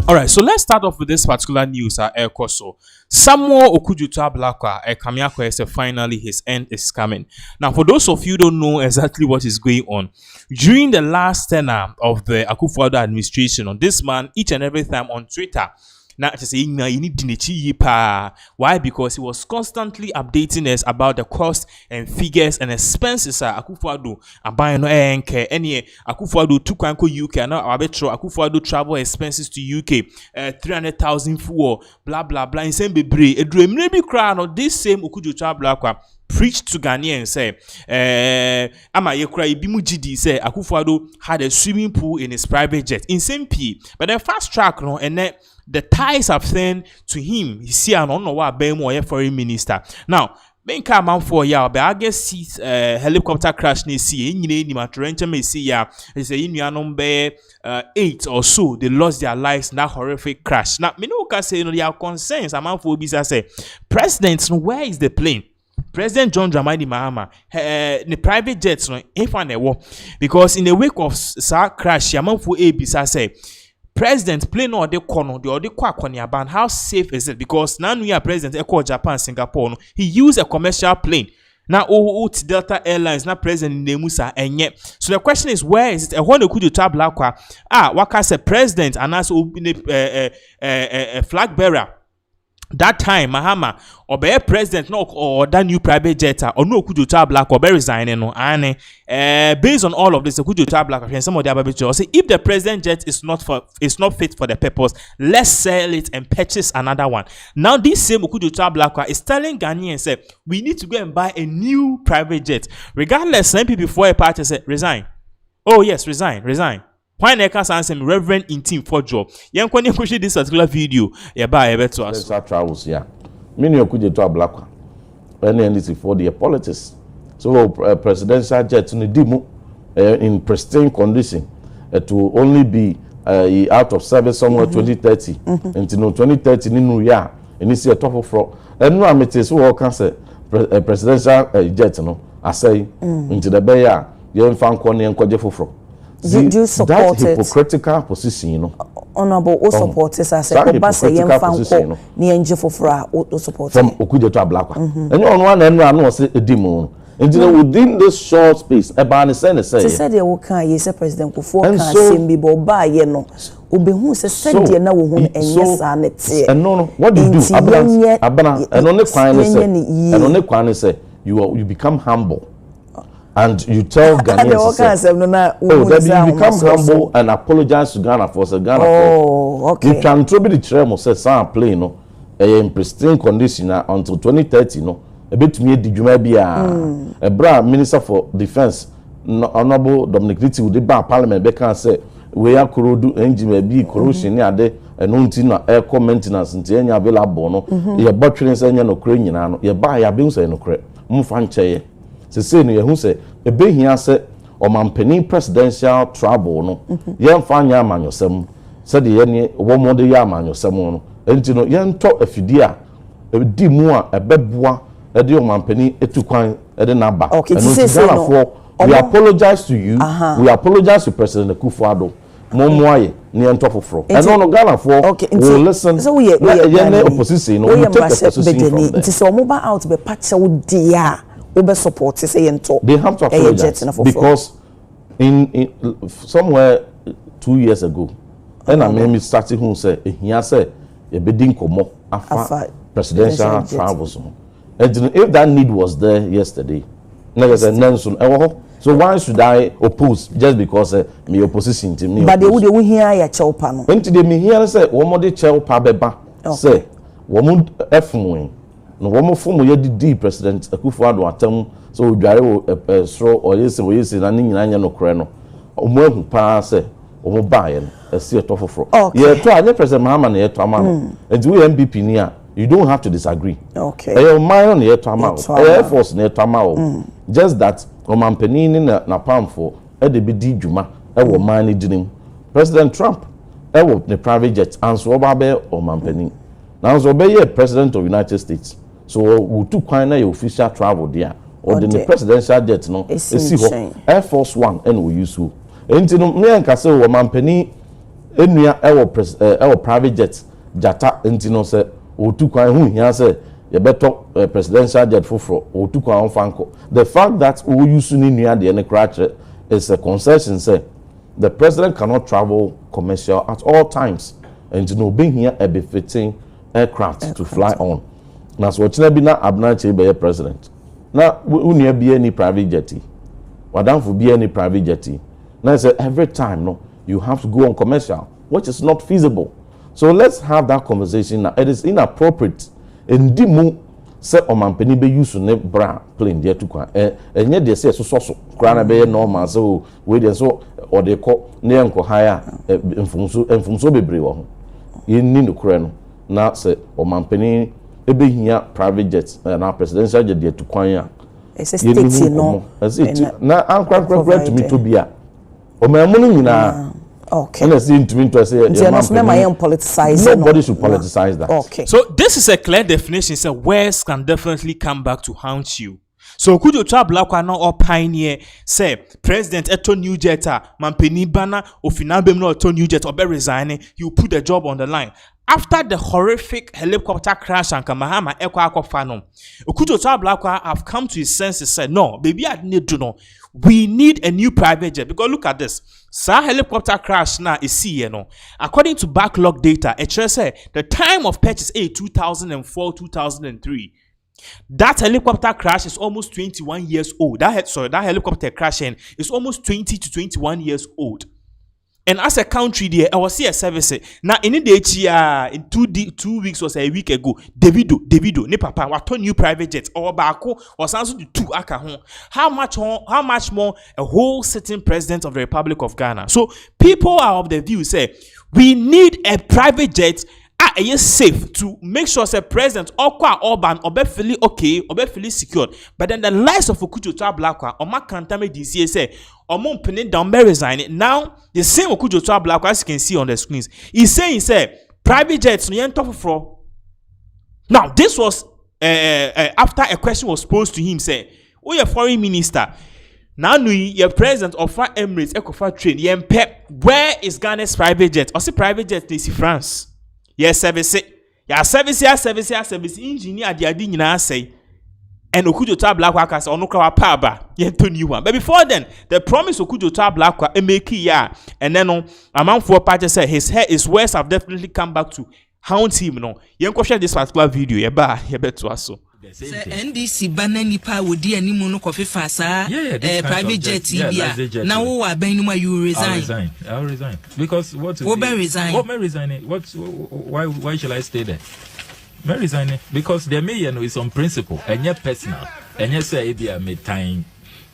All right, so let's start off with this particular news. Samuel Okudzeto Ablakwa, Kamiako said finally his end is coming. Now, for those of you who don't know exactly what is going on, during the last tenure of the Akufo-Addo administration, this man each and every time on Twitter. Now, why? Because he was constantly updating us about the cost and figures and expenses. Akufo-Addo buying any Akufo-Addo to UK. Now, Akufo-Addo travel expenses to UK, 300,000 for blah blah blah. In same bebre, a dream maybe crown or this same Okudzeto Ablakwa preached to Ghanaians say, ama yekura ibimu GD say Akufo-Addo had a swimming pool in his private jet in same P, but then fast track no and then the ties have turned to him. He see an on foreign minister. Now, Ben man for ya, but I guess see helicopter crash ni see ni matrencha may see ya. They say in number 8 or so they lost their lives in that horrific crash. Now, me no can say no their concerns. A man for bisa say, President, where is the plane? President John Dramani Mahama, the private jets no because in the wake of sa crash, a man for bisa say. President plane or the corner or the kwakwania ban. How safe is it? Because now we are president Echo Japan Singapore. He used a commercial plane. Now Delta Airlines now present in Nemusa and yet. So the question is, where is it? A one could you tab Ablakwa? Waka said president and also a flag bearer. That time, Mahama or be president no or that new private jet or no Okudzeto Ablakwa or be resigning no and based on all of this, Okudzeto Ablakwa and some of the other people say if the president jet is not fit for the purpose, let's sell it and purchase another one. Now this same Okudzeto Ablakwa is telling Ghanaians say we need to go and buy a new private jet. Regardless, some people before a party say resign. Oh yes, resign. Why not answer Reverend in team for job? Young when you push this particular video, buy a to us. Travels here. Many Okudzeto Ablakwa. NNDC for the politics. So presidential jet in the demo in pristine condition to only be out of service somewhere 2030. Until 2030 in New Year, and it's a top of fraud. And no ametes who can say presidential jet no. I say into the bay, you found Kwani and Kwajefufro. Do you support that hypocritical position, you know? Honorable, who supports us? I say, young fan, near Jeffofra, who supports from Okudzeto Ablakwa. And you on one end, I know, say a demon. And within this short space, a ban is saying, say, said, you can, yes, President Kufo, and so, Simbibo, by, you know, Ubi who said, you know, and yes, and it's and no, what do you do? Abana, and only Kwani say, you become humble. And you tell Ghanaians, you become humble and apologize to Ghana for Ghana. Oh, okay. You can trouble the tremor, said some plane, no, in pristine condition until 2030, no. A bit me did you maybe a bra minister for defense, Honorable Dominic Ritty with the bar parliament, they can say we are corrodu engine may be corrosion near there and no air maintenance into any available no. Your batteries and no crane, your buy your bills and no crap. Mufanche. Say no who say a be here say or man penny presidential trouble no yen fan ya man yosem said the any one more the ya man yosem no enti no yen to afidia e di mu a e beboa e de man penny etukwan e de na ba okay say no we apologize to you we apologize to President Akufo-Addo momoaye ni ento foforo and no Ghana for will listen so we opposition no we take the position from there it is mobile out be patch wo dia support say they have to apologize because in somewhere 2 years ago and I made starting who say he say a bidding komo after presidential travels and if that need was there yesterday so why should I oppose just because me opposition to me but they would hear ya chelpa no when they me hear say one more chelpa beba say one efun no one from ye di President Akufo-Addo atam so dware wo sro or yes na nyina no kore no omo ahu pa se omo baaye no esi etofoforo ye to anye President Mahama na ye to ama no and we MPP ni a you don't have to disagree okay e minor na ye to ama Air Force na ye to ama just that o mampani ni na pamfo e de bi di dwuma e wo man ni dinim President Trump e wo the private jet and so oba be o mampani now so be ye President of United States. So we took quite a official travel there or the presidential jet no see Air Force One and we use who and me and Castle woman penny enua ewo private jet jata enti no se otu kwan hu hia se ye beto presidential jet foforo otu kwan on fanko. The fact that we use ni nua de ne crutch is a concession say the president cannot travel commercial at all times and no being here a befitting aircraft to fly on. Now so china bi na abnache be president. Na unia bi any private jet. Wadam for be any private jet. Now say every time no you have to go on commercial, which is not feasible. So let's have that conversation now. It is inappropriate. And dimu say omampeni be use ne bra plane there to kwa. Enye de say so kra be normal so we dey so or they call ne enko higher mfumso bebre wo ho. Ye ni no kra no. Na say omampeni ebe hia private jet na presidential jet there to kwan ya. It's a state no. Na ankra to me to bia. Omamunu nyina. Okay. Nobody should politicize that. Okay. So this is a clear definition. So words can definitely come back to haunt you. So Okudzeto Ablakwa now or pioneer say president eto new jetta mampeni bana ofinabem no eto new jet or be resigning, you put the job on the line. After the horrific helicopter crash and Mahama Ekwa Okudzeto Ablakwa have come to his senses. Said no, baby, I need to know. We need a new private jet because look at this. Sa helicopter crash now is according to backlog data, it say the time of purchase 2004-2003. That helicopter crash is almost 21 years old. That helicopter crashing is almost 20 to 21 years old. And as a country there, I was here service. Now in the day, in 2 weeks or a week ago, Davido, ne papa, what new private jets or bako was answered to 2 aka home. How much more a whole sitting president of the Republic of Ghana? So people are of the view say we need a private jet. Is safe to make sure say president Okwa Orban obefili okay, obefili secured. But then the lives of Okudzeto Ablakwa, Oma Kantame DC say, Omo Mpene down be resigning. Now the same Okudzeto Ablakwa, as you can see on the screens, he's saying private jets no yen top for. Now this was after a question was posed to him say, "Oh, your foreign minister." Now your president of Emirates Ecofa train yen pep. Where is Ghana's private jet? Or see private jet is France. Yes, service engineer the adi nyina say and Okudzeto Ablakwa say ono kwa paba ye to new one. But before then, the promise Okudzeto Ablakwa make ya and then amanfo party say his words have definitely come back to haunt him no. Yen ko share this particular video ye beto aso. NDC banner nipa wodi animu no kofi fasa private jet bia na wo wa ban no you resign. I'll resign because what may resign why shall I stay there? May resign because the mayor is on principle and yet personal and yes say bia me time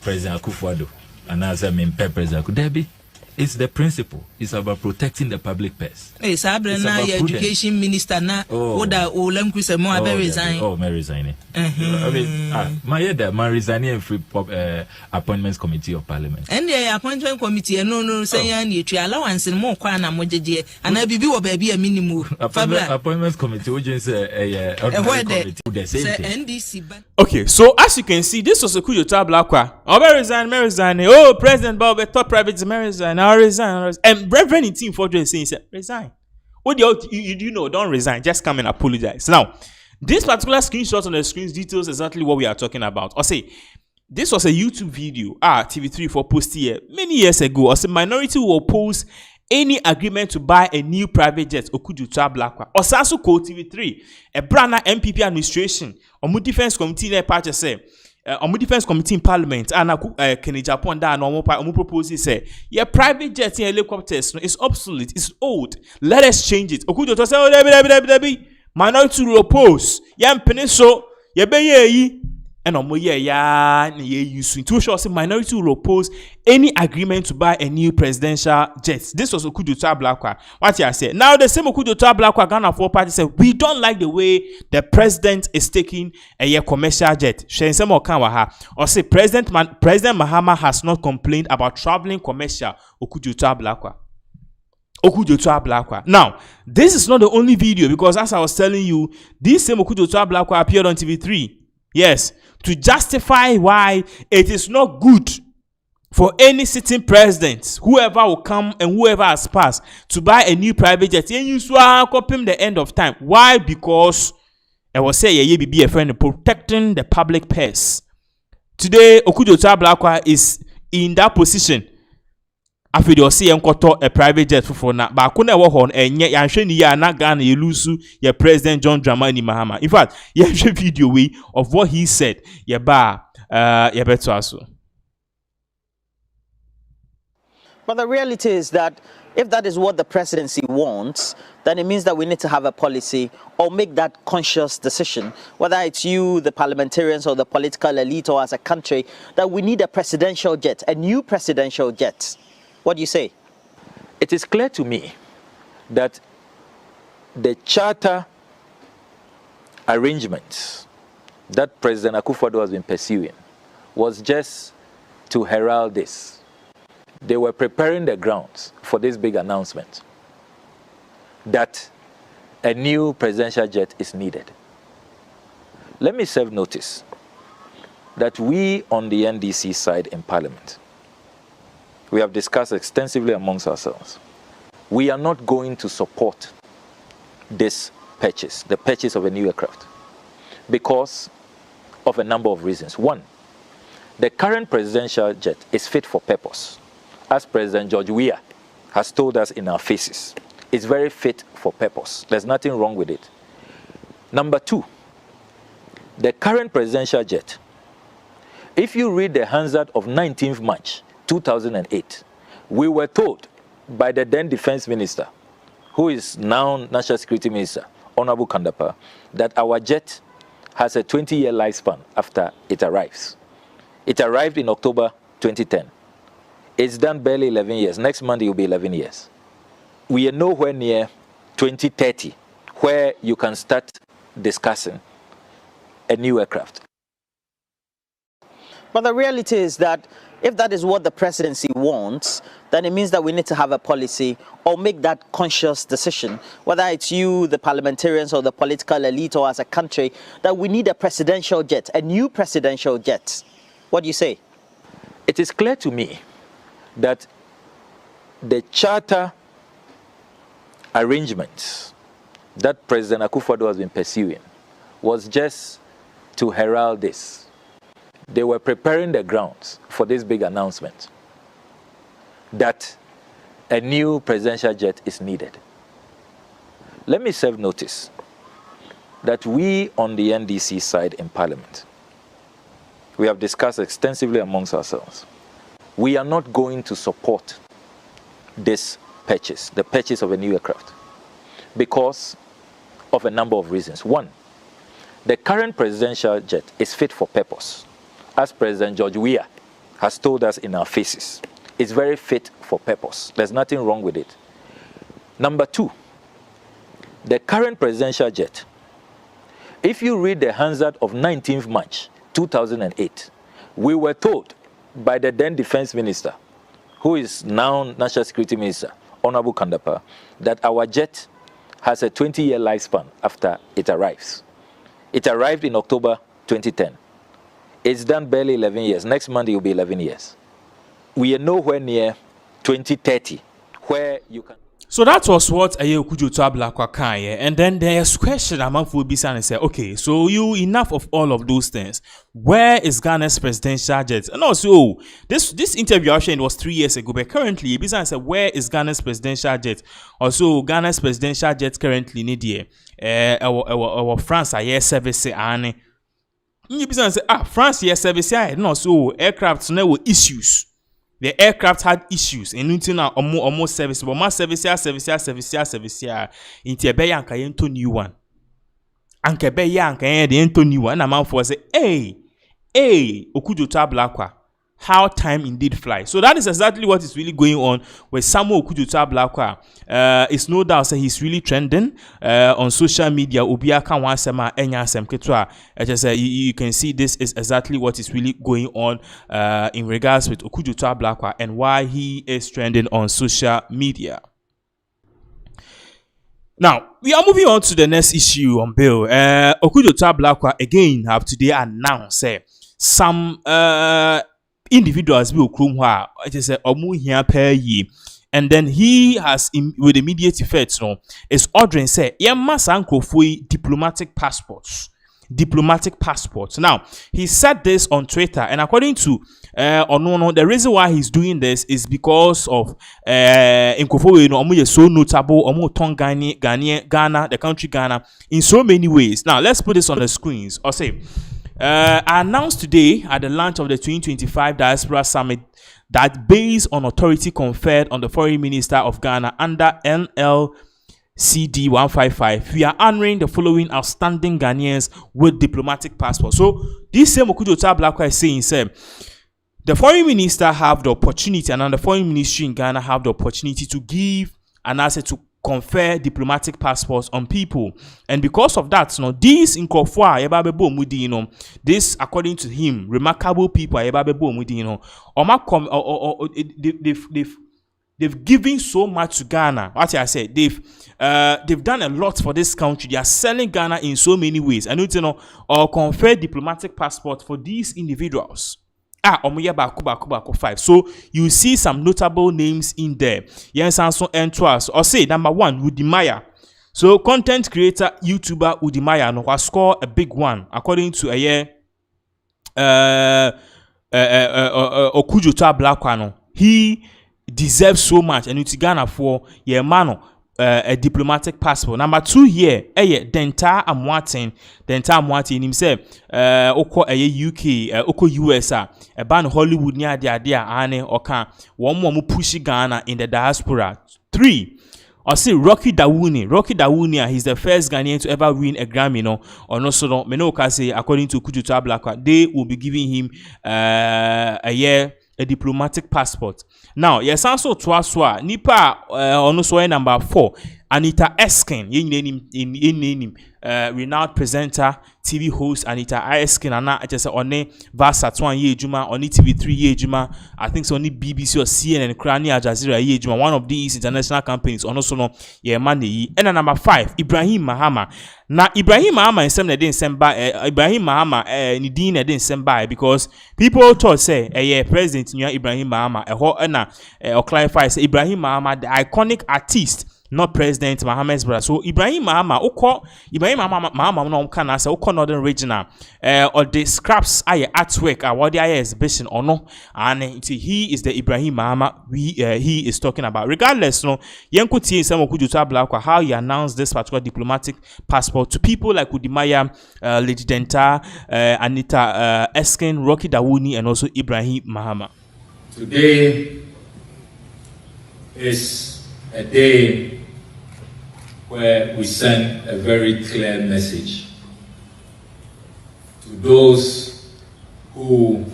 President Akufo-Addo and as I mean President Kudebi. It's the principle. It's about protecting the public purse. Hey, Sabra na education minister na oda olem kwise mo abe resign. Oh, may resign. I mean, my head man resigning free appointments committee of parliament. And the appointment committee no say yan you allowance mo kwa na mo jeje ana bibi wo ba bia minimum. Appointments committee we just say committee the same thing. NDC. Okay, so as you can see, this was Okudzeto Ablakwa. May resign. Oh, President Bob, top private may resign. I'll resign. And Reverend Team Fortress saying, resign. What you know, don't resign. Just come and apologize. Now, this particular screenshot on the screens details exactly what we are talking about. Or say, this was a YouTube video. TV3 for post here many years ago. Or say, minority will oppose any agreement to buy a new private jet. Okudzeto Ablakwa. Or Sansu Co TV3. A brand MPP administration. Or defense committee there party say. Defense committee in parliament and Kenny Japan that no propose say private jet in helicopters is obsolete, it's old, let us change it. Okudzeto say debi minority will oppose peniso be and too sure say minority will oppose any agreement to buy a new presidential jet. This was Okudzeto Ablakwa. What you say now, the same Okudzeto Ablakwa Ghana for party said we don't like the way the president is taking a commercial jet. Or say President Mahama has not complained about traveling commercial. Okudzeto Ablakwa. Now, this is not the only video because as I was telling you, this same Okudzeto Ablakwa appeared on TV3. Yes, to justify why it is not good for any sitting president, whoever will come and whoever has passed, to buy a new private jet. And you saw copying the end of time. Why? Because I was saying ye be a friend protecting the public purse. Today, Okudzeto Ablakwa is in that position. After you see a private jet for na, but kuna wo hon enye yanhwe ni ya na Ghana ye lose your president John Dramani Mahama. In fact, ye video way of what he said. Ye beto aso. But the reality is that if that is what the presidency wants, then it means that we need to have a policy or make that conscious decision, whether it's you, the parliamentarians, or the political elite, or as a country, that we need a presidential jet, a new presidential jet. What do you say? It is clear to me that the charter arrangements that President Akufo-Addo has been pursuing was just to herald this. They were preparing the grounds for this big announcement that a new presidential jet is needed. Let me serve notice that we on the NDC side in Parliament, we have discussed extensively amongst ourselves. We are not going to support this purchase, the purchase of a new aircraft, because of a number of reasons. One, the current presidential jet is fit for purpose. As President George Weah has told us in our faces, it's very fit for purpose. There's nothing wrong with it. Number two, the current presidential jet, if you read the Hansard of 19th March 2008, we were told by the then Defense Minister, who is now National Security Minister, Honorable Kandapa, that our jet has a 20-year lifespan after it arrives. It arrived in October 2010. It's done barely 11 years. Next month it will be 11 years. We are nowhere near 2030, where you can start discussing a new aircraft. But the reality is that if that is what the presidency wants, then it means that we need to have a policy or make that conscious decision, whether it's you, the parliamentarians, or the political elite, or as a country, that we need a presidential jet, a new presidential jet. What do you say? It is clear to me that the charter arrangements that President Akufo-Addo has been pursuing was just to herald this. They were preparing the grounds for this big announcement that a new presidential jet is needed. Let me serve notice that we on the NDC side in Parliament, we have discussed extensively amongst ourselves. We are not going to support this purchase, the purchase of a new aircraft, because of a number of reasons. One, the current presidential jet is fit for purpose. As President George Weah has told us in our faces, it's very fit for purpose. There's nothing wrong with it. Number two, the current presidential jet, if you read the Hansard of 19th March 2008, we were told by the then Defense Minister, who is now National Security Minister, Honorable Kandapa, that our jet has a 20-year lifespan after it arrives. It arrived in October 2010. It's done barely 11 years. Next month it will be 11 years. We are nowhere near 2030, where you can... So that was what Okudzeto Ablakwa can, yeah? And then there's question among Fulbisa and say, okay, so you enough of all of those things. Where is Ghana's presidential jet? And also, this interview actually was 3 years ago, but currently, Bisa said, where is Ghana's presidential jet? Also, Ghana's presidential jet currently need our France air service and you say, France air service, and also aircraft now issues. The aircraft had issues and until now almost service, but more service into a bay anka into new one. Anka bay anka into new one. And for say, hey, Okudzeto Ablakwa, how time indeed flies. So that is exactly what is really going on with Samuel Okudzeto Ablakwa. It's no doubt that he's really trending on social media. You can see this is exactly what is really going on in regards with Okudzeto Ablakwa and why he is trending on social media. Now, we are moving on to the next issue on bill. Okudzeto Ablakwa again have today announced some individuals bi okrom ho a it is omu hia pa yi. And then he has, with immediate effect, is ordering say, diplomatic passports. Diplomatic passports. Now, he said this on Twitter, and according to the reason why he's doing this is because of Nkofo so notable, Ghana, the country Ghana, in so many ways. Now, let's put this on the screens. I'll say, announced today at the launch of the 2025 Diaspora Summit that based on authority conferred on the Foreign Minister of Ghana under NLCD 155, we are honoring the following outstanding Ghanaians with diplomatic passports. So this same Okudzeto Ablakwa is saying, the Foreign Minister have the opportunity, and the Foreign Ministry in Ghana have the opportunity to give an asset to confer diplomatic passports on people, and because of that, these in Kofwa, this according to him, remarkable people, they've given so much to Ghana. What I said, they've done a lot for this country. They are selling Ghana in so many ways. I need to know or confer diplomatic passport for these individuals. Baku 5. So you see some notable names in there. Yes, also enters or say number 1, Udimaya. So content creator, YouTuber Udimaya no score a big one according to a year Okudzeto Ablakwa no. He deserves so much, and it's Ghana for a diplomatic passport. Number 2 here, Denta Amwatin himself, Oko UK, Oko US, a ban Hollywood near the idea, Ane Oka, one more push Ghana in the diaspora. 3, I see Rocky Dawuni, he's the first Ghanaian to ever win a Grammy, or no, so no, Menoka say, according to Okudzeto Ablakwa, they will be giving him a diplomatic passport. Now, yes, also Twaswa, Nipa, also number 4, Anita Eskin, renowned presenter, TV host, Anita Eskin, and I just on Vasa 1 year Juma, on TV 3 year Juma, I think so only BBC or CNN, Krani, Al Jazeera year Juma, one of these international companies, also no, money. And number 5, Ibrahim Mahama. Now, Ibrahim Mahama is something that didn't send by, Ibrahim Mahama, Nidine didn't send by, because people thought, say, President Ibrahim Mahama, or clarify, say, Ibrahim Mahama, the iconic artist, not President Mahama's brother. So Ibrahim Mahama no can answer Northern Regional or the scraps artwork what the exhibition or no, and he is the Ibrahim Mahama he is talking about. Regardless, Yenkuti some Okudzeto Ablakwa how he announced this particular diplomatic passport to people like Udimaya, Lady Denta, Anita Eskin, Rocky Dawuni, and also Ibrahim Mahama. Today is a day where we send a very clear message to those who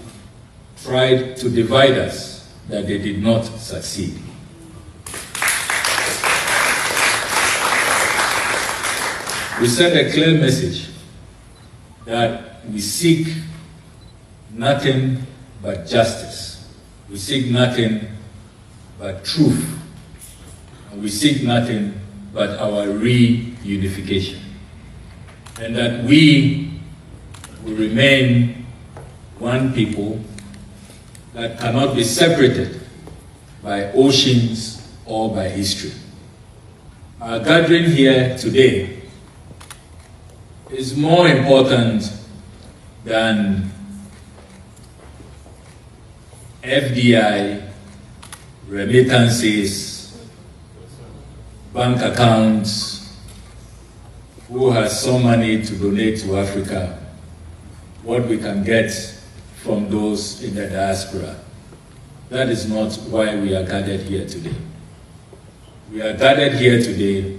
tried to divide us, that they did not succeed. We send a clear message that we seek nothing but justice. We seek nothing but truth. And we seek nothing but our reunification. And that we will remain one people that cannot be separated by oceans or by history. Our gathering here today is more important than FDI, remittances, bank accounts, who has some money to donate to Africa, what we can get from those in the diaspora. That is not why we are gathered here today. We are gathered here today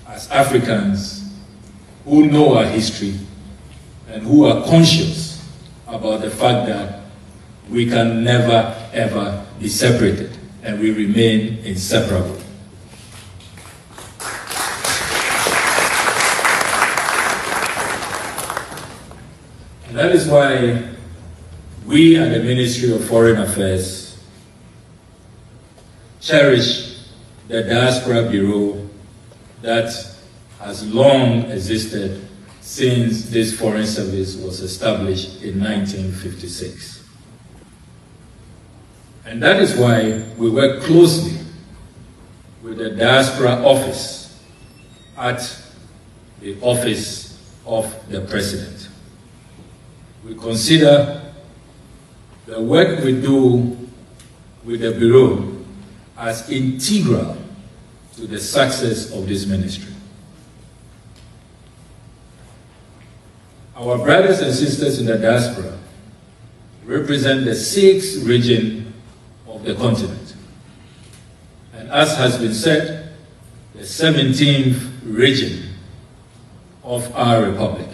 as Africans who know our history and who are conscious about the fact that we can never ever be separated and we remain inseparable. And that is why we at the Ministry of Foreign Affairs cherish the Diaspora Bureau that has long existed since this foreign service was established in 1956. And that is why we work closely with the Diaspora Office at the Office of the President. We consider the work we do with the Bureau as integral to the success of this ministry. Our brothers and sisters in the diaspora represent the 6th region of the continent, and as has been said, the 17th region of our republic.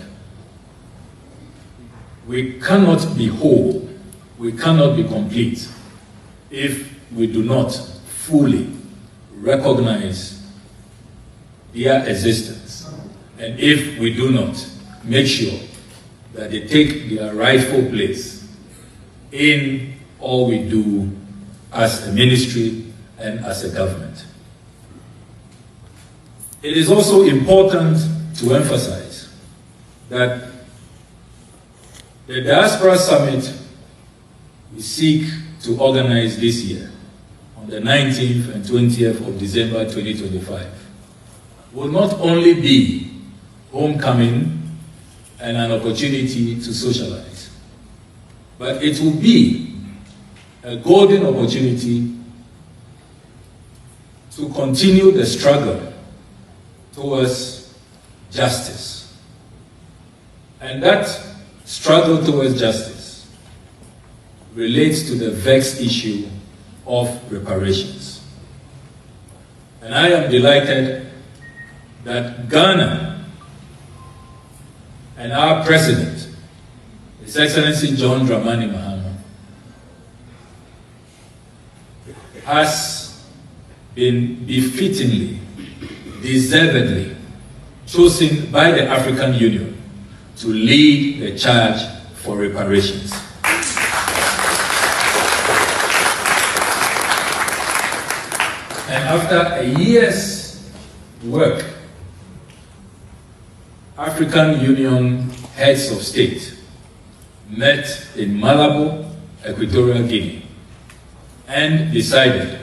We cannot be whole, we cannot be complete if we do not fully recognize their existence, and if we do not make sure that they take their rightful place in all we do as a ministry and as a government. It is also important to emphasize that the Diaspora Summit we seek to organize this year on the 19th and 20th of December 2025 will not only be homecoming and an opportunity to socialize, but it will be a golden opportunity to continue the struggle towards justice. And that struggle towards justice relates to the vexed issue of reparations. And I am delighted that Ghana and our President, His Excellency John Dramani Mahama, has been befittingly, deservedly chosen by the African Union to lead the charge for reparations. And after a year's work, African Union heads of state met in Malabo, Equatorial Guinea, and decided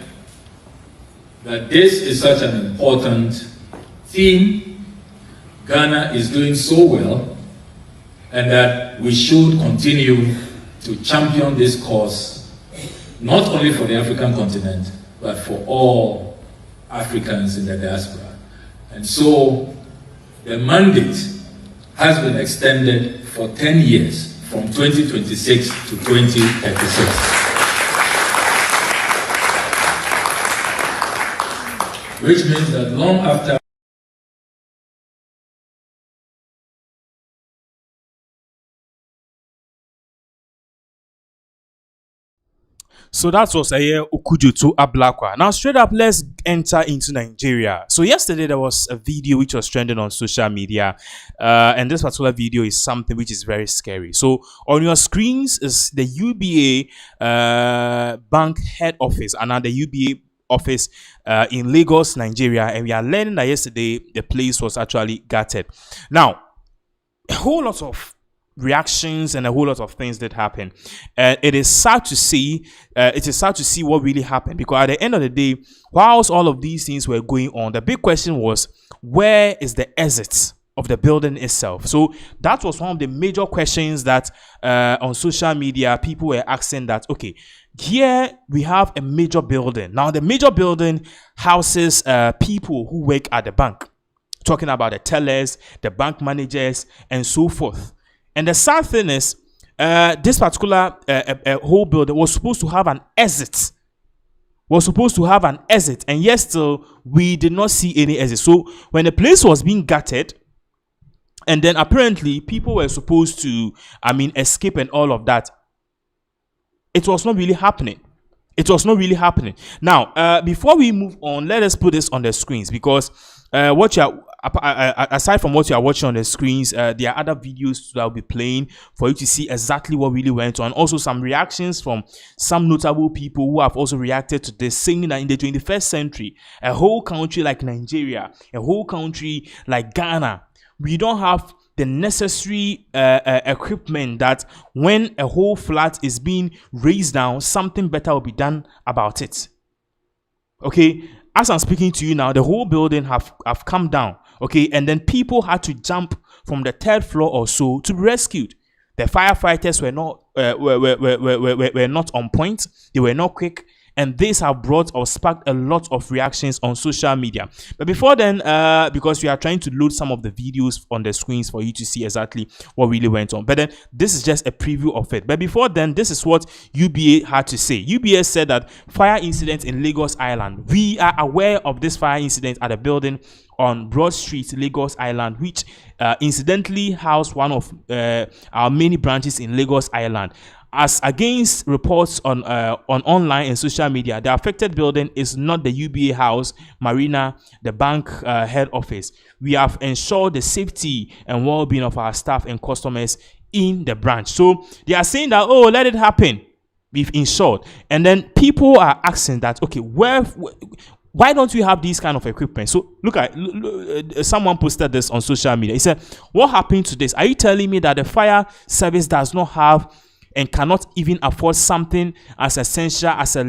that this is such an important theme, Ghana is doing so well, and that we should continue to champion this cause, not only for the African continent, but for all Africans in the diaspora. And so the mandate has been extended for 10 years, from 2026 to 2036. Which means that long after So that was Okudzeto Ablakwa. Now, straight up, let's enter into Nigeria. So yesterday there was a video which was trending on social media, and this particular video is something which is very scary. So on your screens is the UBA bank head office, and the UBA office in Lagos, Nigeria, and we are learning that yesterday the place was actually gutted. Now, a whole lot of reactions and a whole lot of things that happen. It is sad to see. It is sad to see what really happened, because at the end of the day, whilst all of these things were going on, the big question was, where is the exit of the building itself? So that was one of the major questions that on social media people were asking. That okay, here we have a major building. Now the major building houses people who work at the bank, talking about the tellers, the bank managers, and so forth. And the sad thing is, this particular whole building was supposed to have an exit. And yet still, we did not see any exit. So when the place was being gutted, and then apparently people were supposed to, escape and all of that, it was not really happening. Now, before we move on, let us put this on the screens, because what you are, aside from what you are watching on the screens, there are other videos that will be playing for you to see exactly what really went on. Also, some reactions from some notable people who have also reacted to this, saying that in the 21st century, a whole country like Nigeria, a whole country like Ghana, we don't have the necessary equipment that when a whole flat is being raised down, something better will be done about it. Okay, as I'm speaking to you now, the whole building have come down. Okay, and then people had to jump from the 3rd floor or so to be rescued. The firefighters were not on point. They were not quick. And this have brought or sparked a lot of reactions on social media. But before then, because we are trying to load some of the videos on the screens for you to see exactly what really went on. But then this is just a preview of it. But before then, this is what UBA had to say. UBA said that fire incident in Lagos Island. We are aware of this fire incident at a building on Broad Street, Lagos Island, which incidentally housed one of our many branches in Lagos Island. As against reports on online and social media, the affected building is not the UBA house, Marina, the bank head office. We have ensured the safety and well-being of our staff and customers in the branch. So they are saying that, oh, let it happen. We've ensured. And then people are asking that, okay, why don't we have these kind of equipment? So look at someone posted this on social media. He said, what happened to this? Are you telling me that the fire service does not have and cannot even afford something as essential as a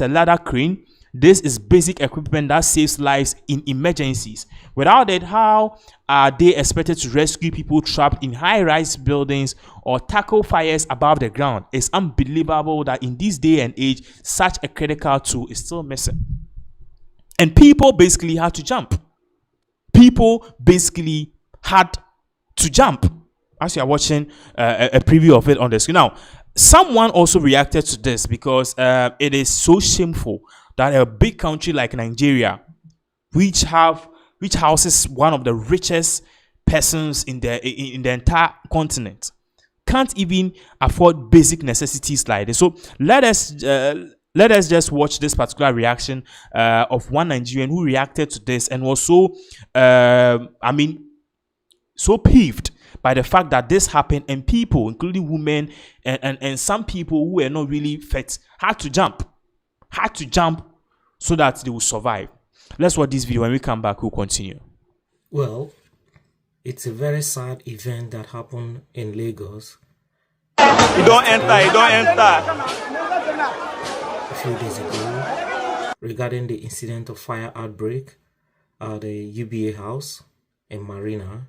ladder crane? This is basic equipment that saves lives in emergencies. Without it, how are they expected to rescue people trapped in high-rise buildings or tackle fires above the ground? It's unbelievable that in this day and age, such a critical tool is still missing. And people basically had to jump. People basically had to jump. As you are watching a preview of it on the screen. Now, someone also reacted to this because it is so shameful that a big country like Nigeria, which houses one of the richest persons in the entire continent, can't even afford basic necessities like this. So let us just watch this particular reaction of one Nigerian who reacted to this and was so, so peeved by the fact that this happened, and people, including women and some people who were not really fit, had to jump so that they will survive. Let's watch this video. When we come back, we'll continue. Well, it's a very sad event that happened in Lagos. You don't enter. A few days ago, regarding the incident of fire outbreak at the UBA house in Marina,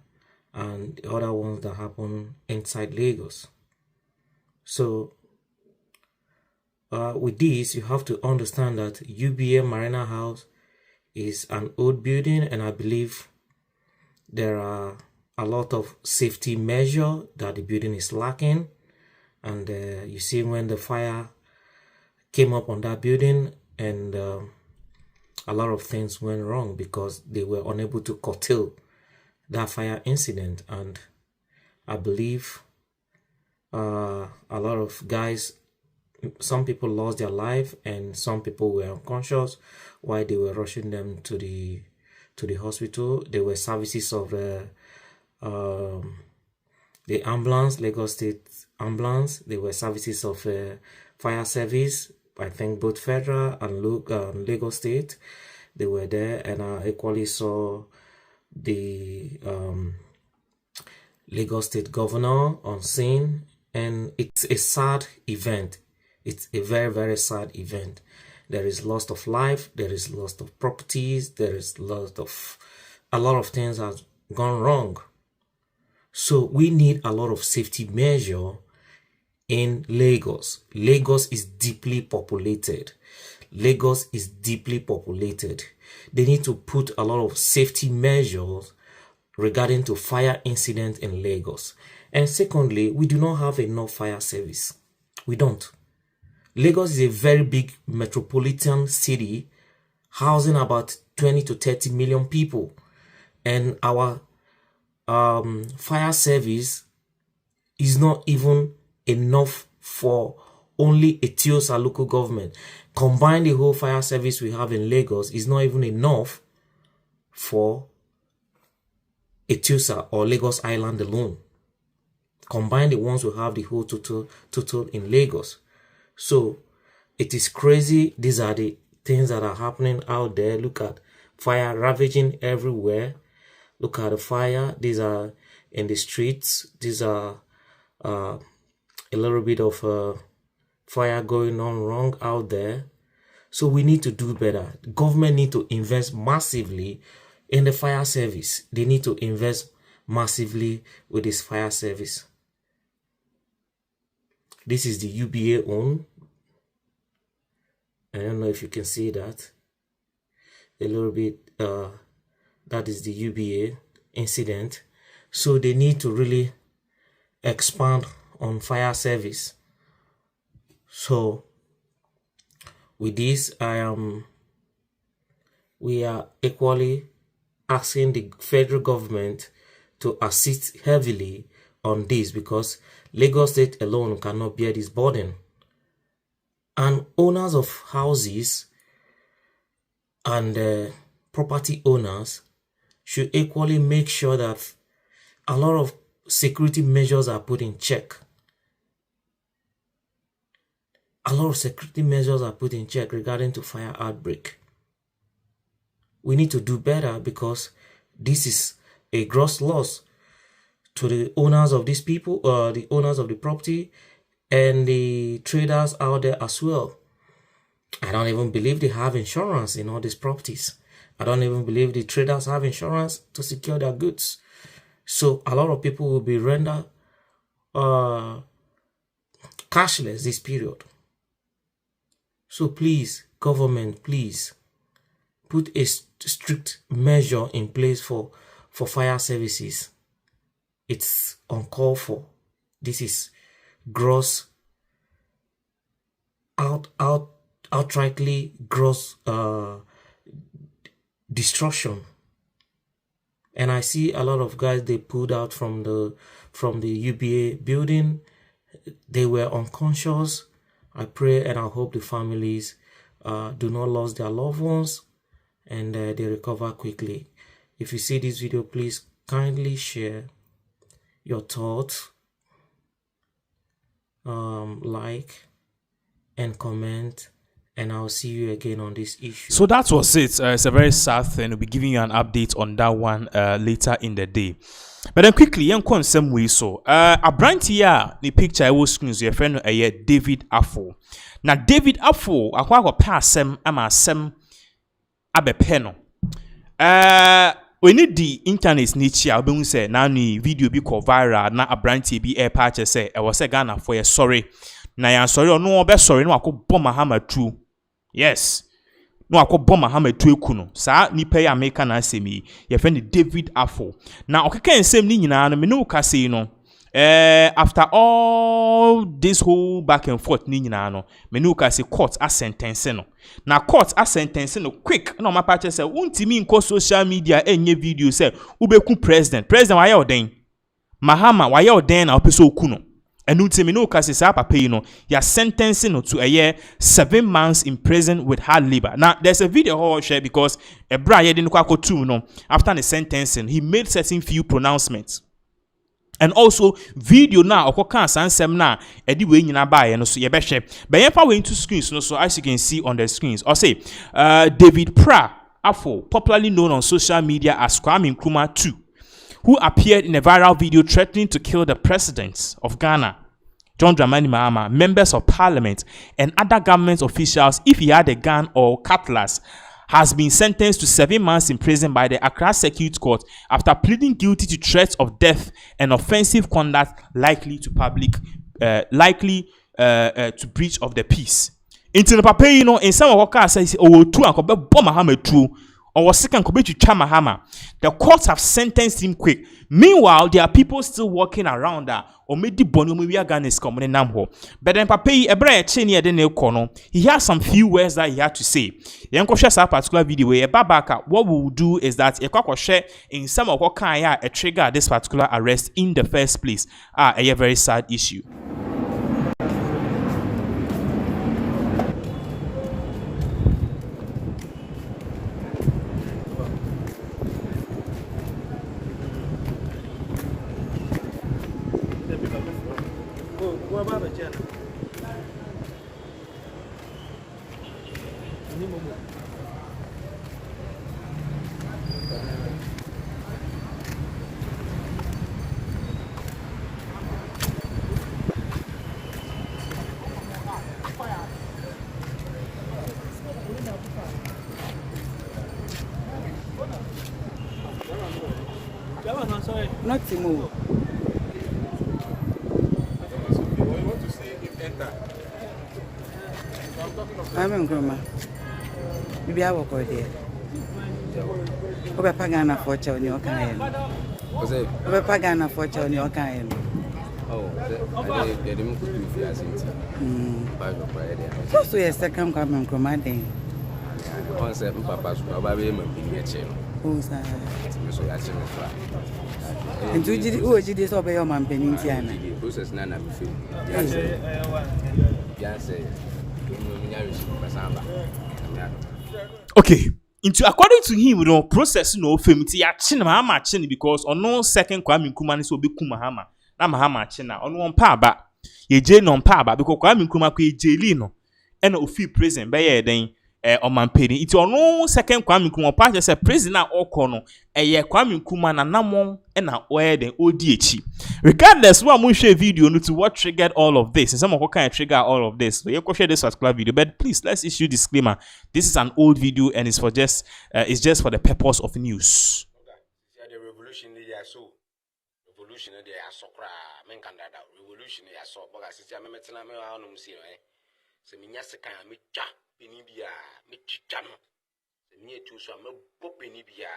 and the other ones that happen inside Lagos. So with this, you have to understand that UBA Marina House is an old building, and I believe there are a lot of safety measures that the building is lacking. And you see when the fire came up on that building, and a lot of things went wrong because they were unable to curtail that fire incident. And I believe a lot of guys, some people lost their life and some people were unconscious while they were rushing them to the hospital. There were services of the ambulance, Lagos State ambulance. There were services of fire service, I think both federal and Lagos State. They were there, and I equally saw the Lagos State governor on scene. And it's a sad event. It's a very, very sad event. There is loss of life, there is loss of properties, there is a lot of things have gone wrong. So we need a lot of safety measure in Lagos. Lagos is deeply populated. Lagos is deeply populated. They need to put a lot of safety measures regarding to fire incident in Lagos. And secondly, we do not have enough fire service. We don't. Lagos is a very big metropolitan city housing about 20 to 30 million people. And our fire service is not even enough for only Etiosa local government. Combine the whole fire service we have in Lagos is not even enough for Etiosa or Lagos Island alone. Combine the ones we have, the whole total in Lagos. So it is crazy. These are the things that are happening out there. Look at fire ravaging everywhere. Look at the fire. These are in the streets. These are a little bit of fire going on wrong out there. So we need to do better. The government need to invest massively in the fire service. They need to invest massively with this fire service. This is the UBA own. I don't know if you can see that. A little bit, that is the UBA incident. So they need to really expand on fire service. So with this, we are equally asking the federal government to assist heavily on this, because Lagos State alone cannot bear this burden. And owners of houses and property owners should equally make sure that a lot of security measures are put in check. A lot of security measures are put in check regarding to fire outbreak. We need to do better, because this is a gross loss to the owners of these people, the owners of the property, and the traders out there as well. I don't even believe they have insurance in all these properties. I don't even believe the traders have insurance to secure their goods. So a lot of people will be rendered cashless this period. So please, government, please put a strict measure in place for fire services. It's uncalled for. This is gross, outrightly gross destruction. And I see a lot of guys, they pulled out from the UBA building. They were unconscious. I pray and I hope the families do not lose their loved ones, and they recover quickly. If you see this video, please kindly share your thoughts, like and comment, and I'll see you again on this issue. So that was it. It's a very sad thing. We'll be giving you an update on that one later in the day. But then quickly, young con some way so. A brand here, the picture I was screen your friend David Affo. Now David Affo, akwa pass sem ama sem abe peno. We need the internet niche album say na ni video be ko viral na a brand be air patch say I was a Ghana for a sorry. Na ya sorry no obe sorry no akọ bom Mahama true. Yes. No akọ bom Mahama true ekuno. Sa nipa ya America na asemi ye friend David Affo. Na okeka ensem ni nyina no me no ka say no. After all this whole back and forth ni nyina no me no ka say court a sentence no. Na court a sentence no quick na ma patch say untimi nko social media enye video say ubeku president wa ya oden Mahama wa ya oden na opeso okuno. And untimi no ka say sa papa yi no ya sentencing no to a year 7 months in prison with hard labor. Now there's a video how share because a bra ye didn't kwako too no after the sentencing he made certain few pronouncements. And also video now okoka sansem na edi we nyina bae no so ye behwe but yen fa we into screens no so as you can see on the screens or say David Affo, popularly known on social media as Kwame Nkrumah 2, who appeared in a viral video threatening to kill the president of Ghana, John Dramani Mahama, members of parliament and other government officials if he had a gun or cutlass, has been sentenced to 7 months in prison by the Accra Circuit Court after pleading guilty to threats of death and offensive conduct likely to breach of the peace. Into the papa, you know, in some of our says, oh, two and bomb Mahama true, or was second to Mahama. The courts have sentenced him quick. Meanwhile, there are people still walking around that or made the bono we are going to come in Namho. But then papa, a bread chain here the nail corner. He has some few words that he had to say. Yanko shares a particular video where Babaka, what we will do is that a cock share in some of what kind a trigger this particular arrest in the first place. A very sad issue. Not to move. What you want to say if enter? I'm in Grandma. Maybe I will go there. Over Pagana for your kind. Over Pagana for your kind. Oh, they didn't put you for us. So, a second coming commanding. Once a papa's probably a chain. Who's that? So that's in the and do you disobey your man, Peninsula? Who's as none of you? Okay. Into according to him, we don't process no film. Ti ya chin Mahama chin because on no second Kwame Nkrumah ni so be ku Mahama. Na Mahama chin na on one pa ba. Ye je no pa ba because Kwame Nkrumah ko ye jeli no. E na ofi prison be ye den omanpeni. Iti ono second Kwame Nkrumah pa je say prison na okọ no ye Kwame Nkrumah na namon e na oye den odi echi. Regardless what mun share video no to what triggered all of this. Some of can trigger all of this. So you can share this particular video, but please let's issue disclaimer. This is an old video and it's for just it's just for the purpose of news. The revolution they are so revolution they are so cra men can that revolution they are so but as I memetena me wa no see eh se me nya sekan me twa peni bia me twitwa no se me etu so me bo peni bia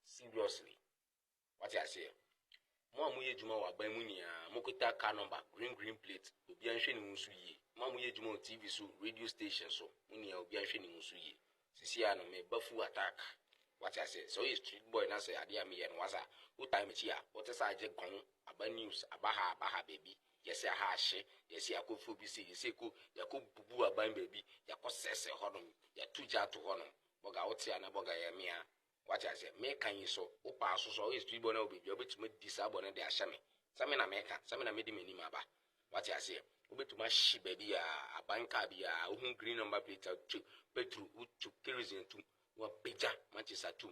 seriously what I say mo amuye juma wa ban mu nia mokota car number green plate obi anhwe ni musu yi mo amuye juma on TV so radio station so nia obi anhwe ni musu yi sisi ano me bafu attack what I say so is street boy na say ade am ye no wasa who time chia what is aje gon aba news abaha baby yes ya ha hye yes ya ko fobi say yes ko yakọ bubu aban baby yakọ sese honom ya tuja to honom boga wote ana boga ya mia what I say me kan yi so o pa so is street boy na obi obetuma disable na de ahye me same na me kan same na me di mani aba what I say obetuma shi baby ya abanka bia ohun green number plate to petru uchu kerosene to wa peja Manchester to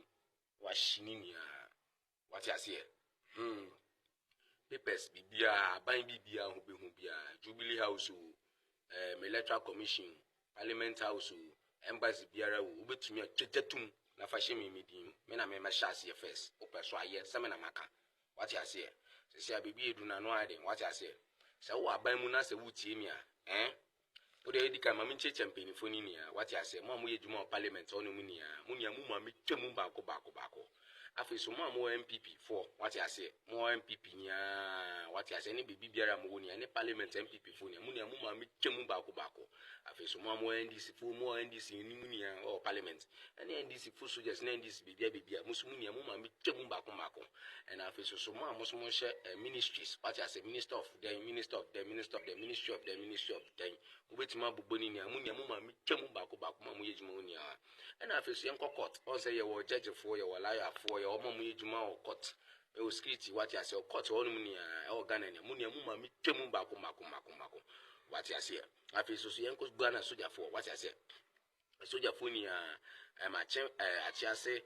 wa shinini what I say papers bibia ban bibia ho be hu bia Jubilee House electoral commission parliament house embassy biara wo obetumi atwetetum na fashe me medim me na me ma shase first opeso aye same na maka what I say se bibi edu na no ade what I say se wo aban mu na se wutie mi o de edika ma me nche campaign foni ni what I say mo ye juma parliament onu mu ni mu ma me twemu bako afi so mo MPP for what I say mo MPP nya what I say ni bibi biara mo ni ni parliament MPP for ni mu ma me twemu bako afi so mo NDC for mo NDC ni mu ni o parliament ani NDC for so just na NDC bibia musu mu ni ma me twemu bako and afi so mo share ministries what I say minister of the minister of the minister of the ministry of the ministry of the obetima boboni ni mu ma me twemu bako ma mo yejuma ni and afi so yenko court o say ye wo judge for ye wo lawyer for ye o mo yejuma o court e o security what I say o court o mu ni o Ghana ni mu ma me twemu bako what I say afi so yenko Ghana soldier for what I say soldier for ni ma chen achiase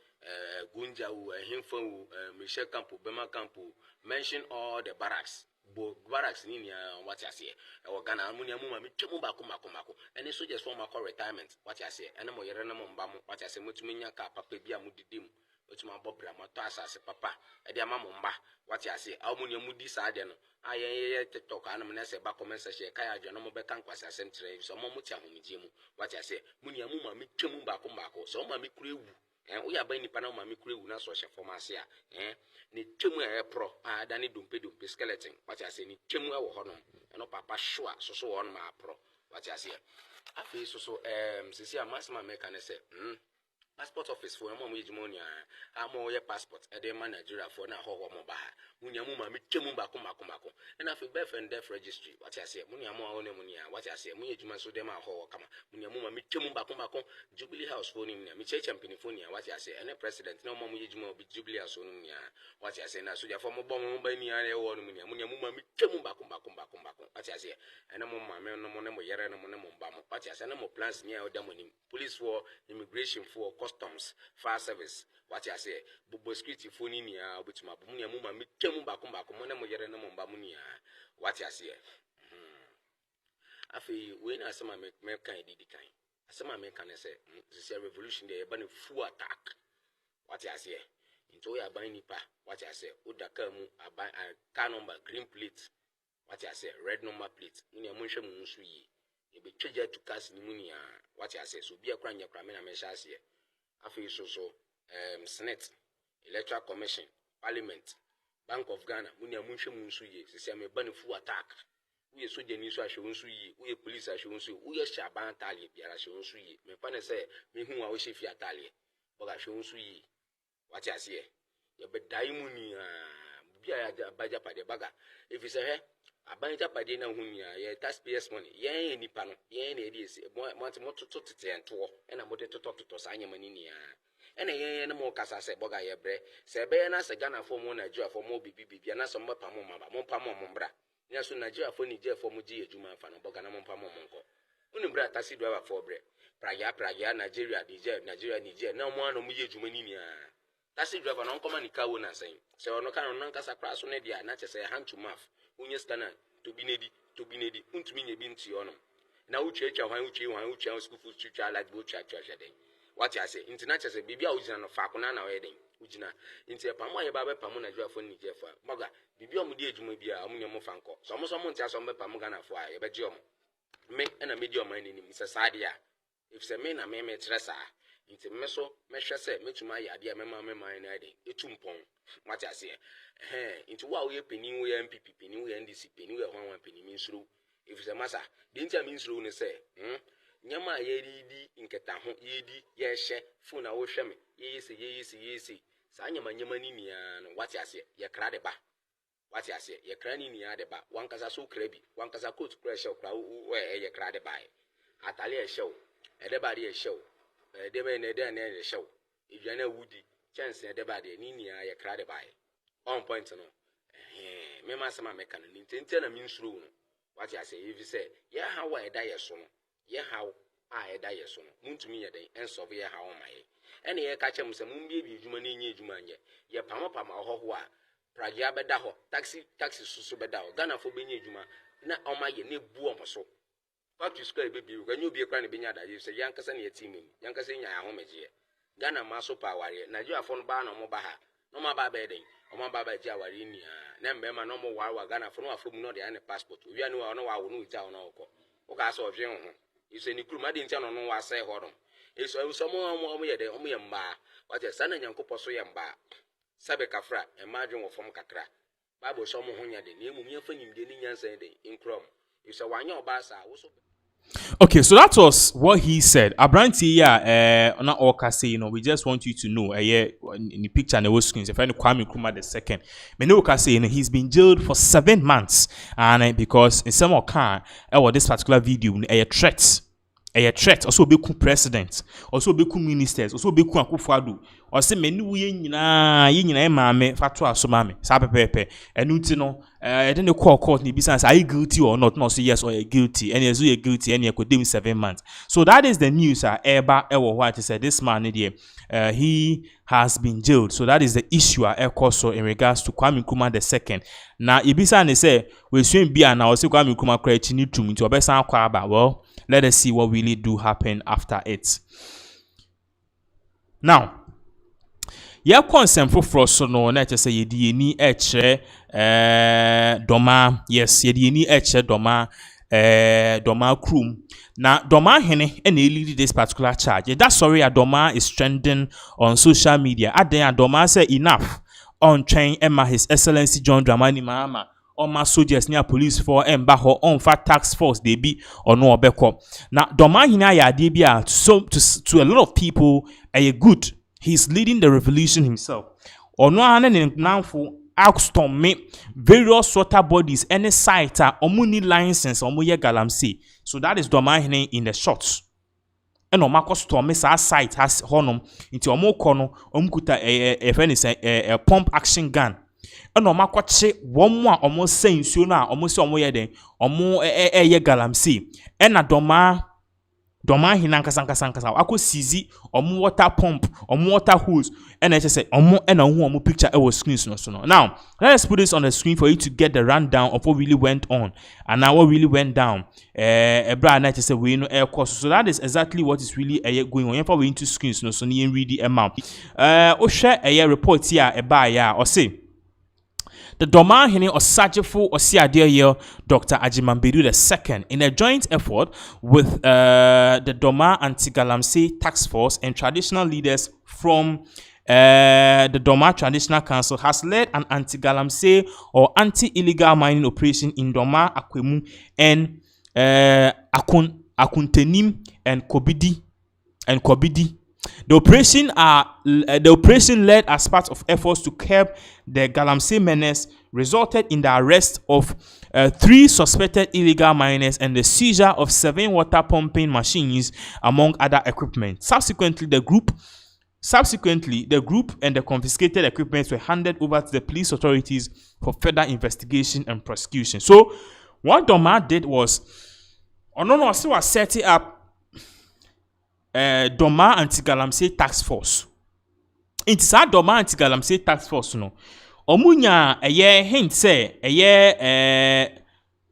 gunja u himfa u Michel Campo Bema Campo mention all the barracks barracks ni what I say o Ghana mu ma me twemu bako and soldiers for my retirement what I say and mo yere na mo mba mo what I say motumi nya ka papa bia mu didim otuma bobra moto asase papa e de ama mo mba what I say awu mu di sa de no aye TikTok anam na se ba comment section ka ya dwo no mo be kan kwasa sentre so mo muti ahomije mu what I say mu ma me twemu bako so ma me kura ewu o ya ban nipa na ma me kura ewu na so hye formase ne twemu pro da ne dompe skeleton what I say ne twemu wo ho no no papa shoa so won ma pro what I say afi so sisi amasma me kan say passport office for mo yejimonia amo ye passport e de man Nigeria for na ho mo ba munya mu ma me twemu bako na afi birth and death registry what I say munya mo awon munya what I say munya ejuma so dem ho kama munya mu ma me twemu bako Jubilee House for ni me che champion for ni what I say any president no mo yejuma bi Jubilee House no munya what I say na so dia for mo bom mo ba ni are wo no munya mu ma me twemu bako what I say ena mo ma me no mo ne mo yere no mo ne mo ba mo what I say na mo plans ni o dem ni police for immigration for customs fire service what I say bobo security for ni obetuma munya mu ma me twemu bako mo ne mo yere no mo ba mu ni what I say afi we na asema me kan didi kan asema me kan say this revolution dey ban full attack what I say Into we aban nipa, what I say, Udaka mu aban car number, green plate, what I say, red number plate, Munia Munsha Munsui, you be treasured to cast pneumonia, what I say, so be a crime your crime and measures here. I feel so Senate, Electoral Commission, Parliament, Bank of Ghana, Munia Munsha Munsui, say I'm a bunny full attack. We are soldier news I show sui, we are police I show sui, we are Shaban Tali, Piara show sui, me pane say, me whom I wish if you are Tali, but I show sui. What I say, you be daimuni, Baja Padabaga. If you say, a Banja Padina Hunia, ye taxpayers money, ye any panel, ye any ideas, want to and tour, and I'm to talk to Sanya Maninia. And a more Casa say, Boga Yebre, say, Bayana, Sagana for more Nigeria for more BB, and some Pamoma, Mompamo Mombra. Yes, Nigeria for Niger for Muji, Juma Fan, Bogana Mompamo Monco. Unibra taxi driver for bread. Praga, Nigeria, Niger, no more no Muji Jumania. Taxi driver non common Kawana saying, so no can Nankasa Crass on Edia, not as a hand to mouth, Unyastana, to be needy, Untmini Bintionum. Now, church, which school food teacher like Butcher Church a day. What I say, international say, Bibia was on a Facunana wedding, Ujina, into a Pamoya Baba Pamona for Niger for Moga, Bibia Mudia Jumabia, Amunium Fanco, so almost someone tells some Pamogana for a bedjum. Make and a medium mind in Mrs. Sadia. If the men are meme tressa, into meso, mesha say, make my idea, mamma, mine, a tumpon. What I say, into what we penny, we MPP, penny, we NDC, penny, we 1 penny means through. If the massa, didn't I mean through, say, Yama yedi in Ketaho, yedi, yes, Funa Osham, yes, Sanyama Yamanian, what I say, ya cradeba. What I say, ya cranny near the back, one casa so crabby, one casa coat crash of where ya crowded by. Atalia show, everybody a show, they may never show. If you know Woody, chance everybody, Nina, ya crowded by. On point no. Mema sama mekan, Nintendo means room. What I say, if you say, yeah, how I die a son, yeah, how I die a son, moon to me a day, and so we are how my. Any catch him some moon baby, Jumani, Jumania, ya Pamapama or Hoa. Pragia bedaho, taxi subedao, Ghana for being Juma, not on my ne boom so. What you square baby, when you be a cranny binyada, you say Yankasan ye teaming, Yankasan ya homage. Ghana maso power, Nigeria phone ban or Mobaha, no more bedding, or my baba Jawarinia, Nambema no more Wawa Ghana for no from no the any passport. We are no I will know town or Ocaso of Jean. You say Nikruma didn't tell no I say Horum. It's someone more the Omiamba, what a son and Yanko Posoyamba. Sabekafra, imagine from Kakra. Bible some hunya the name of your in Chrome. You say one your basa also. Okay, so that was what he said. Abranti, not all say, we just want you to know, in the picture and the screens, if I know Kwame Nkrumah the second, say, he's been jailed for 7 months, and because in some account, this particular video, a threat, also be president, also be ministers, also be Akufo-Addo, or say menu yina mame fatwa so mame sa pepepe enu no then the court ni business are you guilty or not say yes or you're guilty and you're guilty and you could do 7 months. So that is the news eba ewo what said this man there he has been jailed. So that is the issue so in regards to Kwame Nkrumah the second. Now ibisa ne say we swim be and I say Kwame Nkrumah create ni to into obesa kwaba. Well, let us see what really do happen after it. Now ya consent for so no na say yedi ni doma, yes yedi ni doma krum na doma hene and lead this particular charge. That sorry doma is trending on social media. Aden doma say enough on train Emma His Excellency John Dramani Mahama on my soldiers near police for Mbaho on fat tax force they be or no obeko. Now doma hina ya debia so to a lot of people a good. He's leading the revolution himself. Ono ane now for Alstom me various water bodies any site omuni license omuye galamsey. So that is Domahine in the shots. And omako storm sa site has honum into omo kono omkuta a pump action gun. And omako che one more almost saying sooner almost omoye den omo ye galamsey. And a doma Doma hinankasa ako sizi omo water pump omo water hose and I just say omo and omo picture it was screens no. Now let's put this on the screen for you to get the rundown of what really went on and now what really went down. Ebra na just say we know air course. So that is exactly what is really going on. You we into screens no so ni read the amount. O share a report here eba ya or say the Doma Hene Osajefo Osiadeyo Dr. Ajimambedu II in a joint effort with the Doma Anti-galamsey Task Force and traditional leaders from the Doma Traditional Council has led an anti-galamsey or anti-illegal mining operation in Doma, Akwemu, and Akuntenim and Kobidi. The operation led as part of efforts to curb the galamsey menace resulted in the arrest of 3 suspected illegal miners and the seizure of 7 water pumping machines among other equipment. Subsequently, the group and the confiscated equipment were handed over to the police authorities for further investigation and prosecution. So, what Doma did was, was setting up Doma Anti-galamsey Task Force. It is a Doma Anti-galamsey Task Force no. Omunya hint say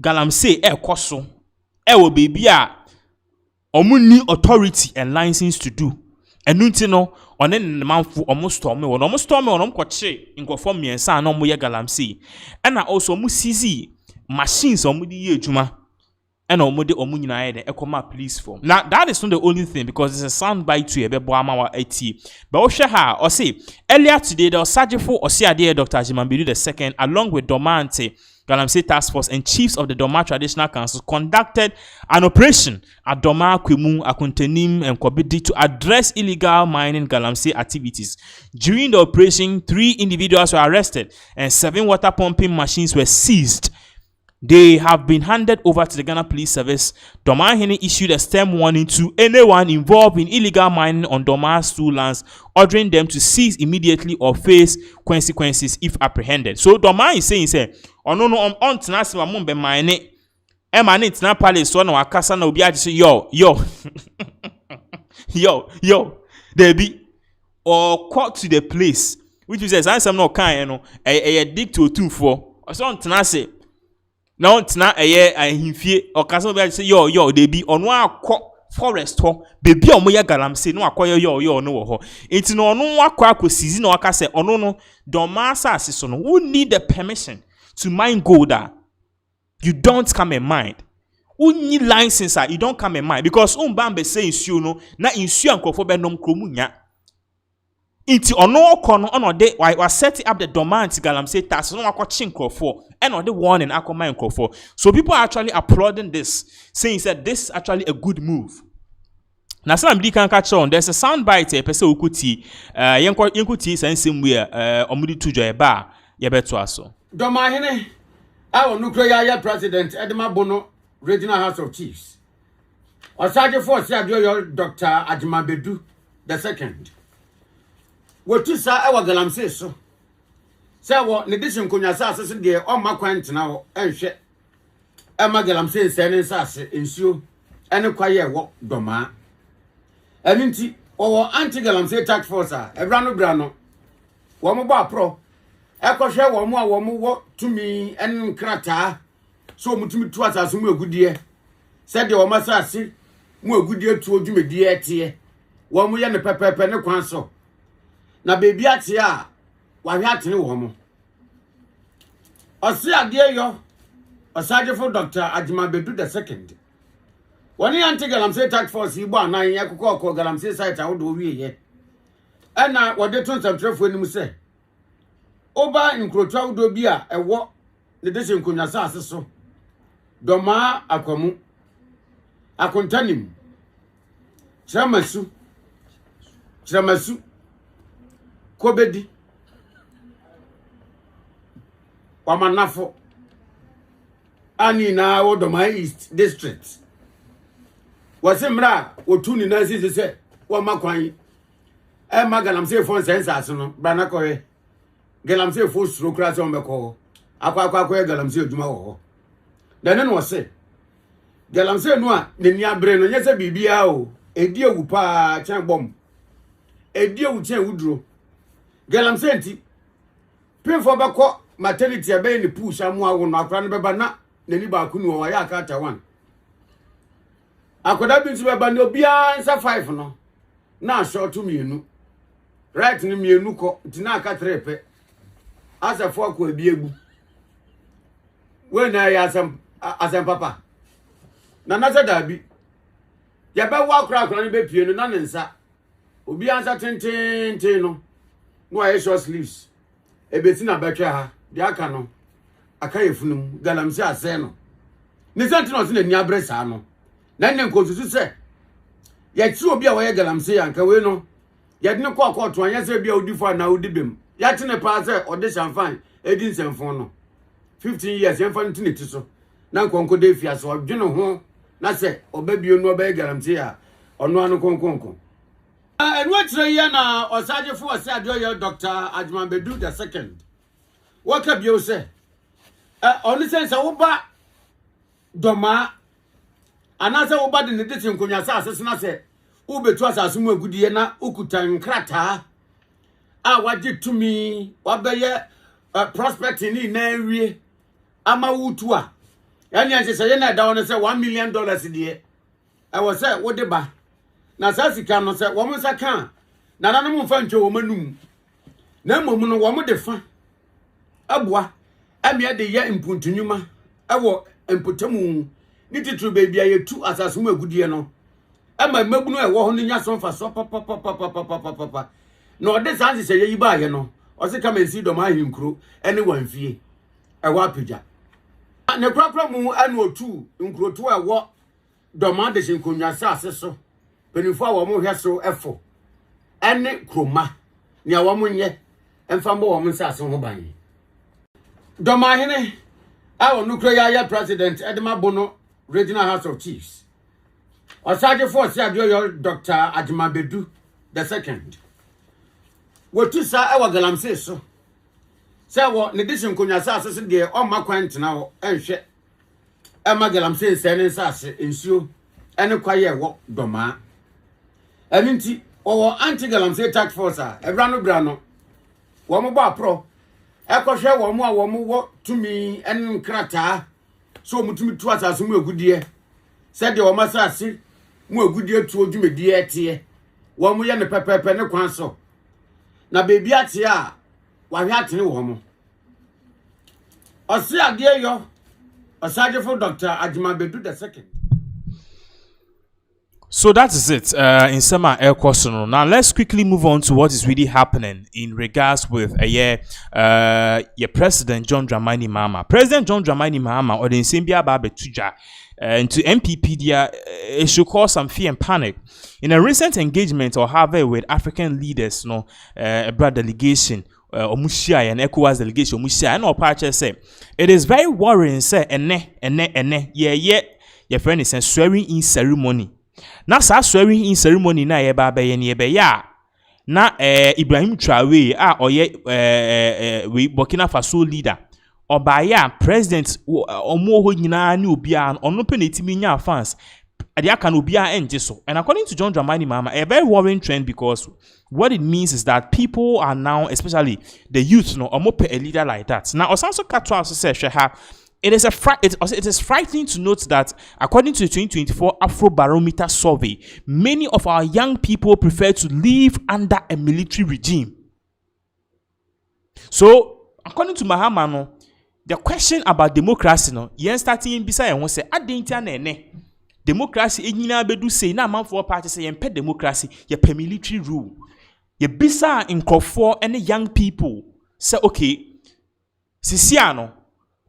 galamsey koso wo baby a omuni authority and license to do. Enunti no one manfu storm kwache nkofo miensa na omo ye galamsey. And also omu seize machines omu di ye adwuma. And omode omunyina de ekoma police form. Now that is not the only thing because it's a sound bite to ebe boama wa eti. But Oshaha or say earlier today the Osajefo Osiadeyo Dr. Ajimambedu II along with Doma Anti-galamsey Task Force and chiefs of the Doma Traditional Council conducted an operation at Doma, Akwemu, Akuntenim and Kobidi to address illegal mining galamsey activities. During the operation, 3 individuals were arrested and 7 water pumping machines were seized. They have been handed over to the Ghana Police Service. Doma Hene issued a stern warning to anyone involved in illegal mining on Doma's 2 lands, ordering them to cease immediately or face consequences if apprehended. So Doma is saying, on tenasi wa mumbe mine, emane tina palace so na wakasa na obi aji say yo, there be or caught to the place, which is answer no kind, a dig to 2-4. Or so on tenasi. Now it's not a year I himfie or castle say yo they be on one forest ho baby omoya galamsey no akoyo yo no ho it's no akwa season no aka say ono no Doma asase so no who need the permission to mine gold you don't come in mind who need license you don't come in mind because umbambe say insuo no na insuo ankofo be nom kromu nya Inti ono kono ono de was setting up the Doma Anti-galamsey task no akwa chinkofo and on the warning akoma nkofo. So people are actually applauding this, saying that this is actually a good move. Now some di kan catch on there's a sound bite pese okuti yenkuti sensem we omudi tujo eba ye beto aso. Doma Hene awo nukroya ya president Edema Bono Regional House of Chiefs. Osajefo Osiadeyo Dr. Ajimambedu II. Wotu sa ewa galamsey so se wo ne dishim konya sa asese de o makwan tena wo enhwe e ma galamsey se ne sa ase ensuo ene kwaye wo Doma eninti wo anti-galamsey task force a ebra no wo mo ba pro e kohwe wo mo a wo mo wo tumi en krata so mo tumi tu asase mo agudie se de wo ma sa ase mo agudie tu odwumedie etie wo mo ye ne pepepe ne kwan so na baby ati a wahwe atene wo mo Osiadeyo Osajefo Dr. Ajimambedu II woni anti-galamsey task force ibo anan yakoko galamsey site awodo wiye ena wode ton samtrefo nim se oba nkrotu awodo bi a ewo ne de senkonya sa aseso Doma akwamu akontanim Chiramasu Kobedi Wamanafo ani na wo Doma East District wasemra wotuni na sisi se wo makwan e ma galamsey fo sense no bana kowe galamsey fo suro kra se o meko akwa galamsey adwuma wo dane no se galamsey no a ne nia bre no nyese bibia o edi ewu pa chen bom edi ewu chen wuduro galamsey nti pinfo beko maternity ebe ni push amu awo no akra no beba na nani ba ku ni wo ya aka ta 1 akoda bi nti beba ni obia nsa 5 no na short mienu right ni mienu ko nti na aka 3 pe asafo akọ ebiegu we na ya asem papa na nasa dabi ya be wa akra ni be pie no na ne nsa obi ansa tenten no no aye short sleeves ebeti na betwa ha de aka no aka yefunum galamsey ase no ni santi no se na ni abresa no na ne nkosusu se ya ti obi a wo ye galamsey anka we no ya de ne kwa to anya se bia odifo na odibem ya ti ne pa se ode champagne edi nsemfon no 15 years yemfa ntine ti so na nkonko de fia so odwene ho na se obabio no oba galamsey a ono anu konkonko enu atire ye na osagefo ose adoye Dr. Ajimabedu the second waka bio se oni sense wo ba doma anasa wo ba de ne dete nkonwa sa asese na se wo betu asase mu agudie na ukutan krata a waje tumi wabeye prospecting ni na wie ama wutu a yani anse ye na da won se $1 million die e wo se wo de ba na sasika no se wo mo saka na nanom mfa ntwe wo manum na mmom no wo mo de fa aboa amia de ye impuntunuma ewo empotemu ni titru baby ayetu asase mu agudie no ama magunu ewo ho nya so fa so papa no ode sanse se ye ba ye no o se kama nsi dom ahinkro ene wanfie ewo apagya ne kwakwa mu anu otu nkrotu ewo dom ade shinkonwa sase so penifo awo mo hwe so efo ene kroma ni awo mo nye emfa mbo wo mo sase ho ban dom ahene awo nukro ya president edema bono regional house of chiefs Osage force adoyo Dr. Ajimabedu the second wotu sa ewa galamsey so se wo ne dishin konwa sa asese de o ma kwantena wo enhwe ema galamsey se ne sa ase ensuo ene kwaye wo doma eninti wo anti-galamsey task force a ebra no wo mo ba pro ekohwe wo mo a wo mo wo tumi en krata so mutumi tu asase mu agudie se de wo masase mu agudie tu odwumedi etie wo mo ye ne pepepe ne kwan so na bebi ate a wa hwe atene wo mo osi ade yo osage for Dr. Ajimabedu the second. So that is it in summer air question. Now let's quickly move on to what is really happening in regards with your President John Dramani Mahama. President John Dramani Mahama or the Nsimbia Babe Tuja to MPP there it should cause some fear and panic. In a recent engagement or Harvey with African leaders, a broad delegation Omushia and ECOWAS delegation Omushia and Opache say it is very worrying say your friend is swearing in ceremony. Na sa swearing in ceremony na ye ba be ye ne be ya na Ibrahim Traore a oye we Burkina Faso leader obaya president omo ho nyina ni obia ono penetimi nya fans ade aka no obia enje so. And according to John Dramani Mahama, a very worrying trend, because what it means is that people are now, especially the youth, no omo pe a leader like that. Now osanso katwa so say it is frightening to note that according to the 2024 Afrobarometer survey, many of our young people prefer to live under a military regime. So, according to Mahama, no, the question about democracy, no, yen starting beside and say, "Adentia nene, democracy enyina bedu say na man for party say yen pe democracy, ye pe military rule. Ye bisa in for any young people say, okay, Sisiano.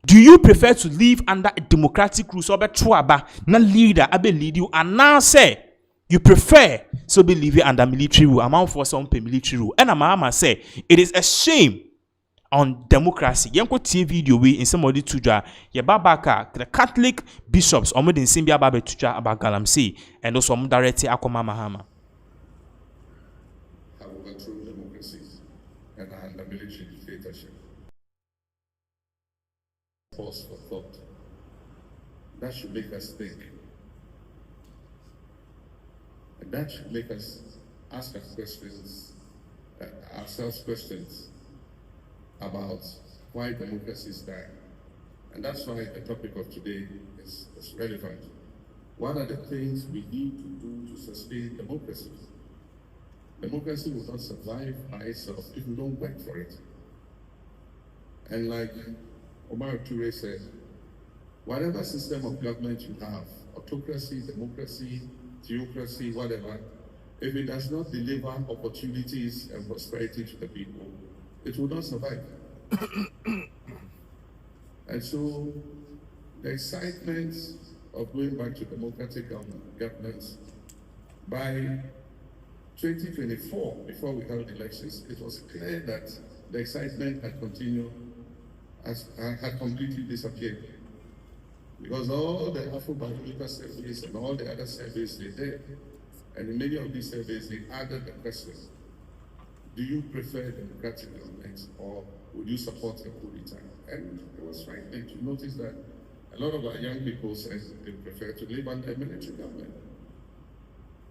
Do you prefer to live under a democratic rule? So be truaba na leader abe lead you, and now say you prefer so be living under military rule. Amount for some military rule. And Mahama say it is a shame on democracy. Yenko TV video we in somebody tuja ye babaka the Catholic bishops omo den simbia babe tuja about galamsey and also omo directly akoma Mahama. Have overthrown democracies and are under military dictatorship. Pause for thought. That should make us think And that should make us ask ourselves questions about why democracy is dying. And that's why the topic of today is relevant. What are the things we need to do to sustain democracy? Democracy will not survive by itself if we don't work for it. And like Omar Toure said, whatever system of government you have, autocracy, democracy, theocracy, whatever, if it does not deliver opportunities and prosperity to the people, it will not survive. And so the excitement of going back to democratic governance, by 2024, before we held elections, it was clear that the excitement had continued, had completely disappeared. Because all the Afro-Barometer surveys and all the other surveys they did, and in many of these surveys they added the question, do you prefer democratic government or would you support a coup d'etat? And it was frightening to notice that a lot of our young people said they prefer to live under a military government.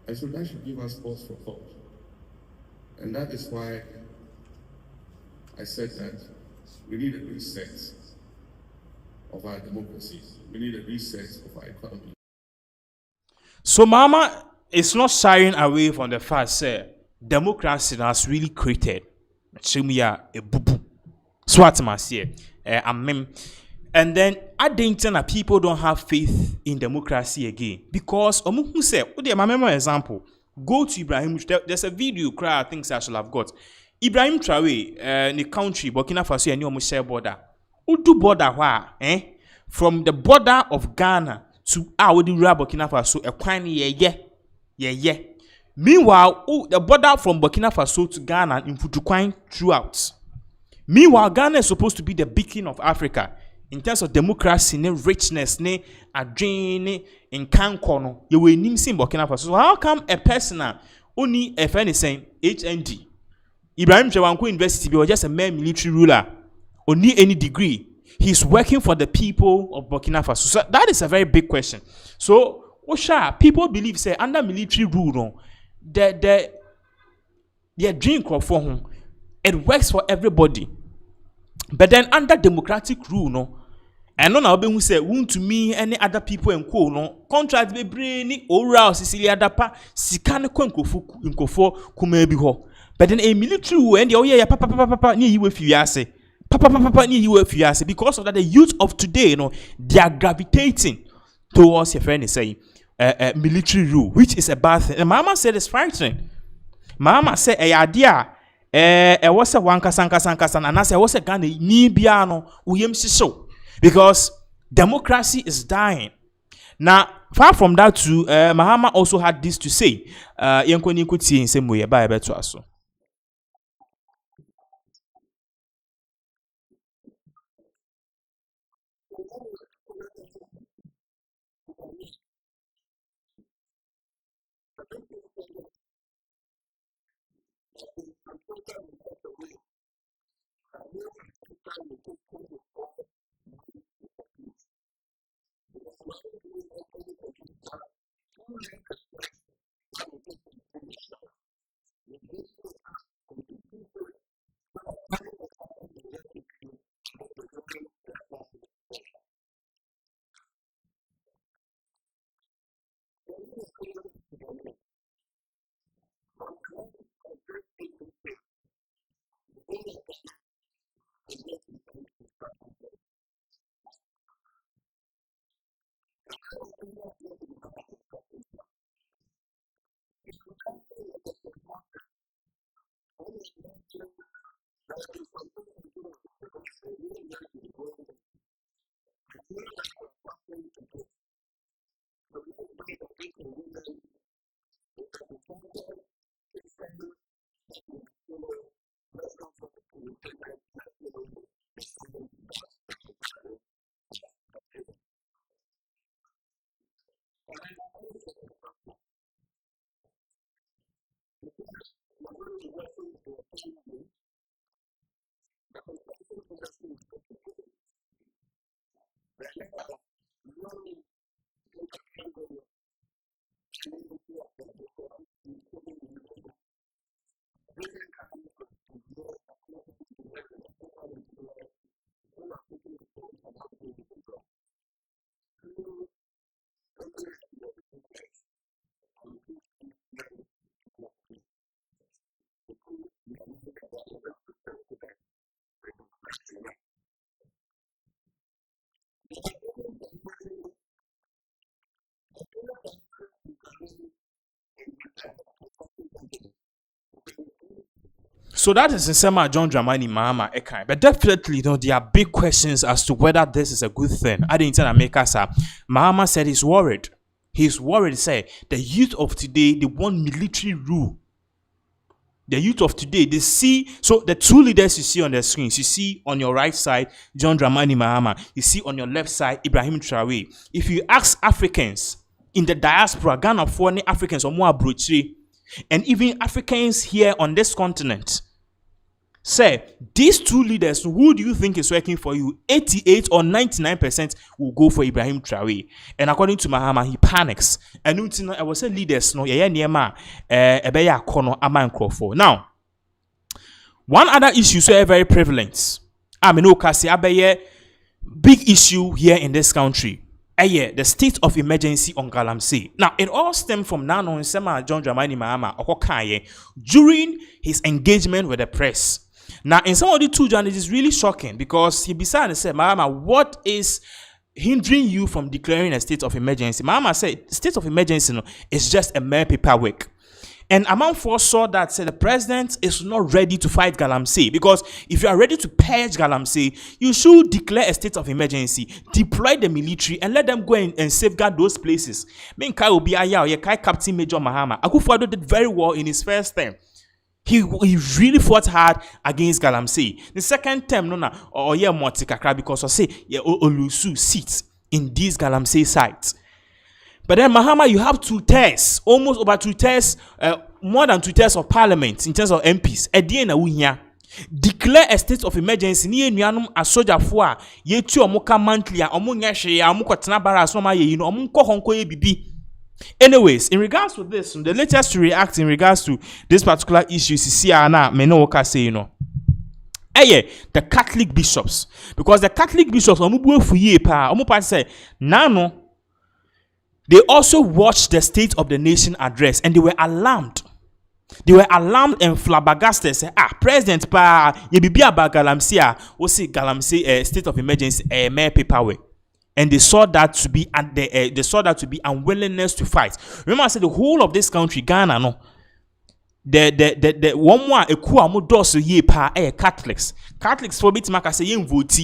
And so that should give us pause for thought. And that is why I said that we need a reset of our democracy. We need a reset of our economy. So Mahama is not shying away from the fact that democracy has really created a boo-boo. And then at the internet, people don't have faith in democracy again. Because who say, my memory example, go to Ibrahim. There's a video I think I should have got. Ibrahim Traore, in the country, Burkina Faso, and you share border. Who do border where? From the border of Ghana to our Burkina Faso, a quine yeah. Meanwhile, the border from Burkina Faso to Ghana in Futuquine throughout. Meanwhile, Ghana is supposed to be the beacon of Africa in terms of democracy, richness, adrenaline, in Kankono. You will name in Burkina Faso. So how come a person only if anything HND? Ibrahim Traore University was just a mere military ruler, only any degree. He's working for the people of Burkina Faso. So that is a very big question. So, people believe say under military rule, the drink for him, it works for everybody. But then under democratic rule, and no now who say won't to me any other people and co no contract be brainy oral Sicilia dapa sikane nkofo kuma bi ho. But then a military rule and papa ni you if you say. Papa ni you if you say, because of that the youth of today, they are gravitating towards your friend say military rule, which is a bad thing. And Mahama said it's frightening. Mahama said a idea was a wankasan and I said was a gun ni biano uyem siso. Because democracy is dying. Now, far from that too, Mahama also had this to say. Yankoni could see in same way by better also. So that is in Sema John Dramani Mahama Ekai. But definitely, there are big questions as to whether this is a good thing. I didn't tell America, sir. Mahama said he's worried. He's worried, say, the youth of today, they want military rule. The youth of today, they see, so the two leaders you see on the screens, you see on your right side, John Dramani Mahama. You see on your left side, Ibrahim Traoré. If you ask Africans in the diaspora, Ghana, foreign Africans, or more and even Africans here on this continent, say, these two leaders, who do you think is working for you? 88 or 99% will go for Ibrahim Traoré. And according to Mahama, he panics. And I was saying leaders, no, now, one other issue so very prevalent. I mean, big issue here in this country. The state of emergency on galamsey. Now, it all stemmed from now on Sema John Dramani Mahama during his engagement with the press. Now, in some of the two journalists, it's really shocking because he decided to say, Mahama, what is hindering you from declaring a state of emergency? Mahama said, state of emergency is just a mere paperwork. And Among Force saw that said the president is not ready to fight galamsey, because if you are ready to purge galamsey, you should declare a state of emergency, deploy the military, and let them go and safeguard those places. Captain Major Mahama Akufo-Addo did very well in his first term. He really fought hard against galamsey. The second term, because I say Olusu sits in these galamsey sites. But then Mahama, you have 2/3, almost over 2/3, more than 2/3 of parliament in terms of MPs. Declare a state of emergency. Ni enuanum asoja foa ye tu omuka monthly a omu nyehwe ya omuko tenabara asoma ye yi no omunko honko ye bibi. Anyways, in regards to this, the latest to react in regards to this particular issue, Sisiana Menoka say, the Catholic bishops, because the Catholic bishops, say, Nano, they also watched the State of the Nation address and they were alarmed. They were alarmed and flabbergasted. Say, President, ye bibi about galamsey, we see galamsey state of emergency, mere paperwork. And they saw that to be unwillingness to fight. Remember, I said the whole of this country, Ghana, no. The one more a coup amudos ye pa Catholics. Catholics for bit maka say yen vote.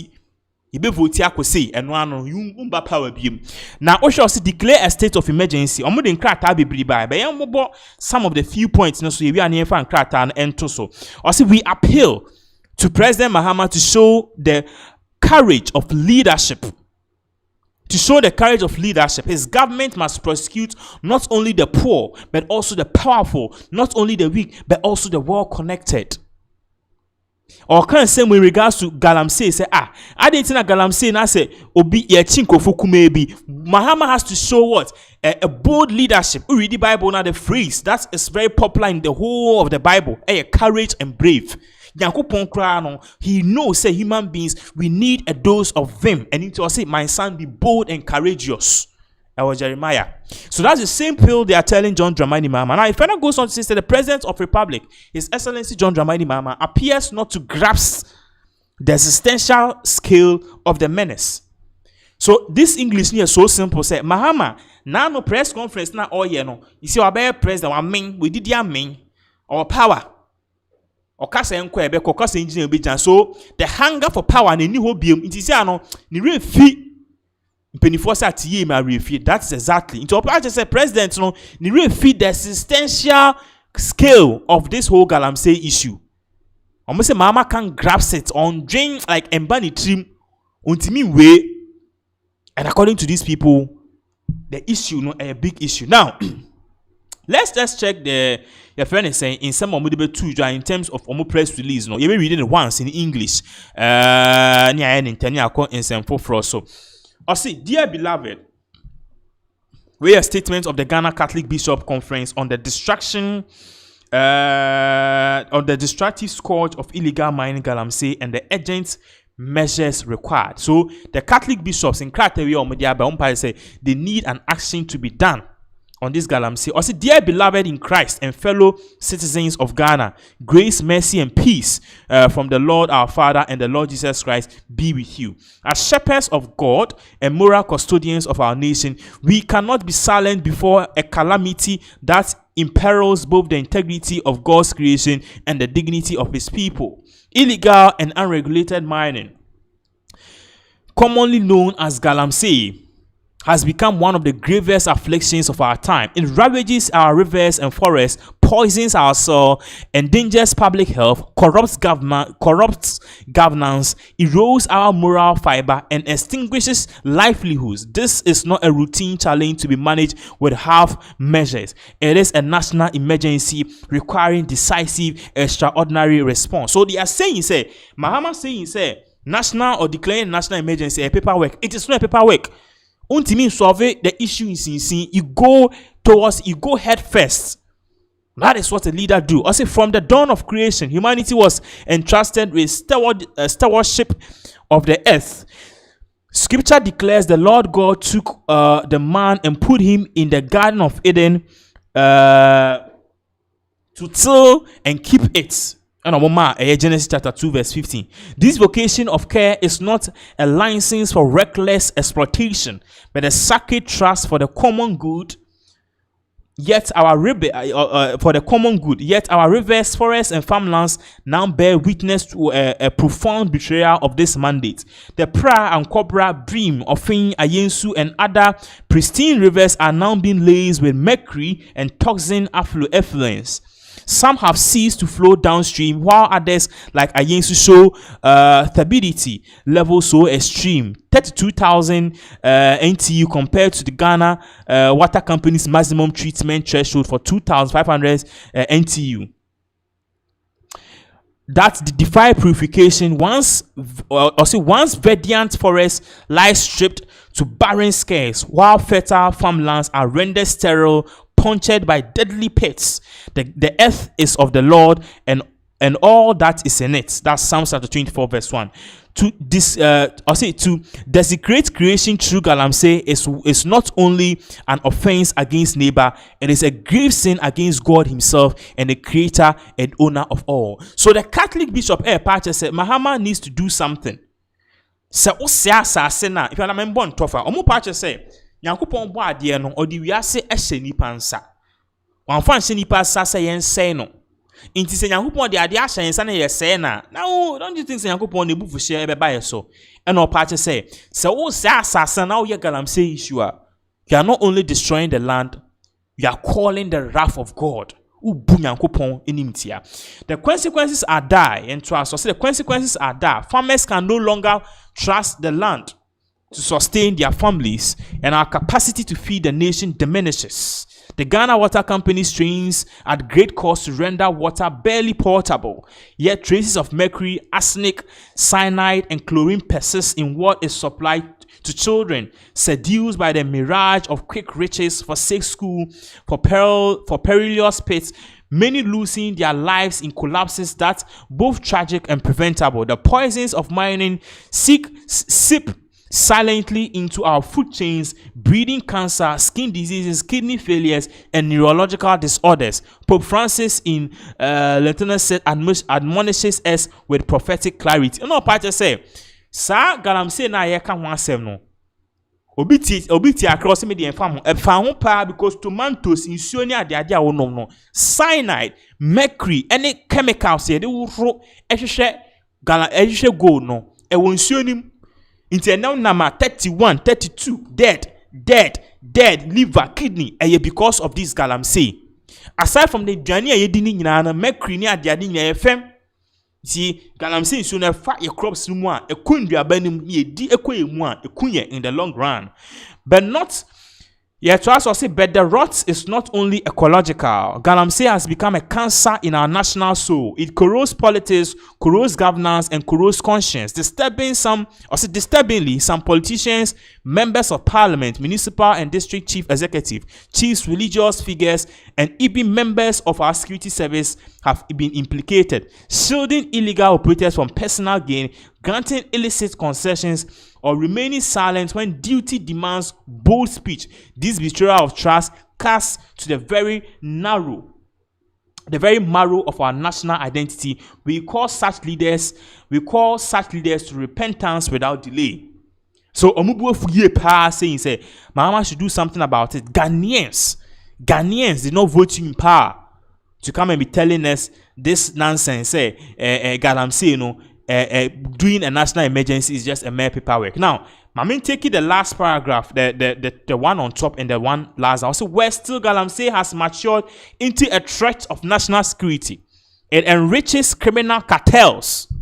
You be vote say and one you power beam. Now Osho also declare a state of emergency. Omo den krata be briba. But yan mo some of the few points no so we are near fan krata and so. Also we appeal to President Mahama to show the courage of leadership. To show the courage of leadership, his government must prosecute not only the poor, but also the powerful, not only the weak, but also the well-connected. Or can say in regards to galamsey, say, I didn't think galamsey, na say, obi ye chinko fuku maybe. Mahama has to show what? A bold leadership. We read the Bible now, the phrase that is very popular in the whole of the Bible. Courage and brave. He knows, say, human beings, we need a dose of them. And it will say, my son, be bold and courageous. That was Jeremiah. So that's the same pill they are telling John Dramani Mahama. Now, if further goes on to say the President of Republic, His Excellency John Dramani Mahama, appears not to grasp the existential scale of the menace. So this English here is so simple. Say, Mahama, now no press conference now all year no. You see, our president, we did your main, our power. So the hunger for power and any hobium it is ni refi that's exactly into I just say president no ni refi the existential scale of this whole galamsey issue. Almost say Mama can grasp it on drain like embani trim untimi way, and according to these people the issue a big issue. Now let's just check the your friend is saying in some of the two in terms of press release. No, you may read it once in English. In some for so. I see, dear beloved, where a statement of the Ghana Catholic Bishop Conference on the destructive scourge of illegal mining galamsey and the urgent measures required. So the Catholic bishops in Kratewi or Media say they need an action to be done on this galamsey. Also, dear beloved in Christ and fellow citizens of Ghana, grace, mercy, and peace from the Lord our Father and the Lord Jesus Christ be with you. As shepherds of God and moral custodians of our nation, we cannot be silent before a calamity that imperils both the integrity of God's creation and the dignity of his people. Illegal and unregulated mining, commonly known as galamsey, has become one of the gravest afflictions of our time. It ravages our rivers and forests, poisons our soil, endangers public health, corrupts governance, erodes our moral fiber, and extinguishes livelihoods. This is not a routine challenge to be managed with half measures. It is a national emergency requiring decisive, extraordinary response. So they are saying, Mahama saying, national or declaring national emergency a paperwork. It is not a paperwork. Ultimately, solve the issue in sin. You go head first. That is what a leader do. Also, from the dawn of creation, humanity was entrusted with stewardship of the earth. Scripture declares the Lord God took the man and put him in the Garden of Eden to till and keep it. Genesis chapter 2 verse 15. This vocation of care is not a license for reckless exploitation, but a sacred trust for the common good. Yet our rivers, forests, and farmlands now bear witness to a profound betrayal of this mandate. The Pra and Cobra, Bream, Ofin, Ayensu, and other pristine rivers are now being laced with mercury and toxin effluents. Some have ceased to flow downstream, while others, like Ayensu, show turbidity levels so extreme, 32,000 NTU compared to the Ghana Water Company's maximum treatment threshold for 2,500 NTU. That defy purification once verdant forests lie stripped to barren scarce, while fertile farmlands are rendered sterile, punctured by deadly pests. The earth is of the Lord and all that is in it. That's Psalm chapter 24 verse 1. To desecrate creation through galamsey is not only an offense against neighbor, it is a grave sin against God himself and the creator and owner of all. So the Catholic Bishop Pache said Mahama needs to do something. If you remember on Tofa, Omo Pache say Nyankopon bo ade no odi wiase ehye nipa nsa. Wanfa nhye nipa nsa say yense no. Inti se Nyankopon de ade ahye nsa na yese na. Now don't you think se Nyankopon na ebufu hye ebe ba yeso. E no pa che say wo se asasa na wo ye galamsey issue a, you are not only destroying the land, you are calling the wrath of God. The consequences are dire and trust. So the consequences are dire. Farmers can no longer trust the land to sustain their families, and our capacity to feed the nation diminishes. The Ghana Water Company strains at great cost to render water barely potable, yet traces of mercury, arsenic, cyanide, and chlorine persist in what is supplied to children, seduced by the mirage of quick riches, forsake school for perilous pits, many losing their lives in collapses that both tragic and preventable. The poisons of mining sip silently into our food chains, breeding cancer, skin diseases, kidney failures, and neurological disorders. Pope Francis in Latin said admonishes us with prophetic clarity. You know, Pastor say, "Sa galamsey na ye ka ho asem no. Obiti across me the farm pa because tomatoes insuo ni ade a wonom no. Cyanide, mercury, any chemicals here they will ehwehwe gold no. E won insuo nim. Into now number 31, 32, dead, liver, kidney, because of this galamsey. Aside from the journey, you didn't know mercury near the FM. See, galamsey soon have fat your crops no more. A queen be abandoning ye di in the long run, but not Yeah, to us say, but the rot is not only ecological. Galamsey has become a cancer in our national soul. It corrodes politics, corrodes governance, and corrodes conscience, disturbingly, some politicians, members of parliament, municipal and district chief executive, chiefs, religious figures, and even members of our security service have been implicated, shielding illegal operators from personal gain, granting illicit concessions, or remaining silent when duty demands bold speech. This betrayal of trust casts to the very marrow of our national identity. We call such leaders to repentance without delay. So Omubuo Fuye Pa saying say Mahama should do something about it. Ghanaians did not vote you in power to come and be telling us this nonsense. Say Galamsey, doing a national emergency is just a mere paperwork. Now, I mean, take it the last paragraph, the one on top and the one last. Also, where still Galamsey has matured into a threat of national security. It enriches criminal cartels,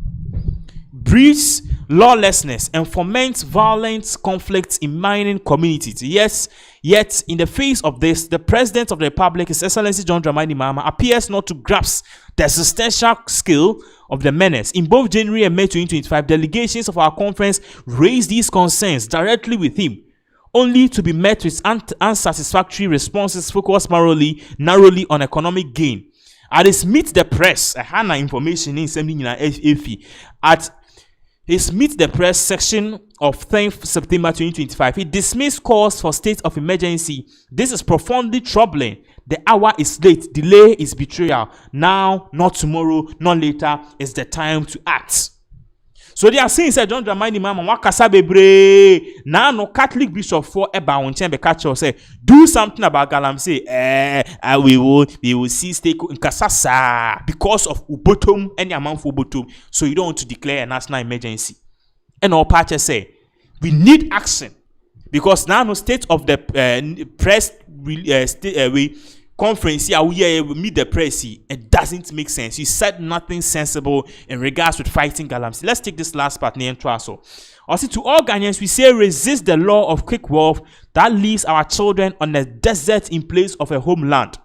breeds lawlessness, and foments violent conflicts in mining communities. Yes, yet in the face of this, the President of the Republic, His Excellency John Dramani Mahama, appears not to grasp the existential scale of the menace. In both January and May 2025, delegations of our conference raised these concerns directly with him, only to be met with unsatisfactory responses focused narrowly on economic gain. At his Meet the Press, I had information in something at his Meet the Press section of 10th September 2025, he dismissed calls for state of emergency. This is profoundly troubling. The hour is late. Delay is betrayal. Now, not tomorrow, not later, is the time to act. So they are saying, say, John Dramani Mahama, wakasa bebre. Now, no Catholic bishop for eba onchen be catch or say, do something about Galamsey. We will see stake in kasasa because of ubotum, any amount for ubotum. So you don't want to declare a national emergency. And all parties say, we need action because now no state of the press conference here we meet the press. It doesn't make sense. You said nothing sensible in regards with fighting Galamsey. Let's take this last part near Traso. Also, to all Ghanaians, we say resist the law of quick wealth that leaves our children on a desert in place of a homeland.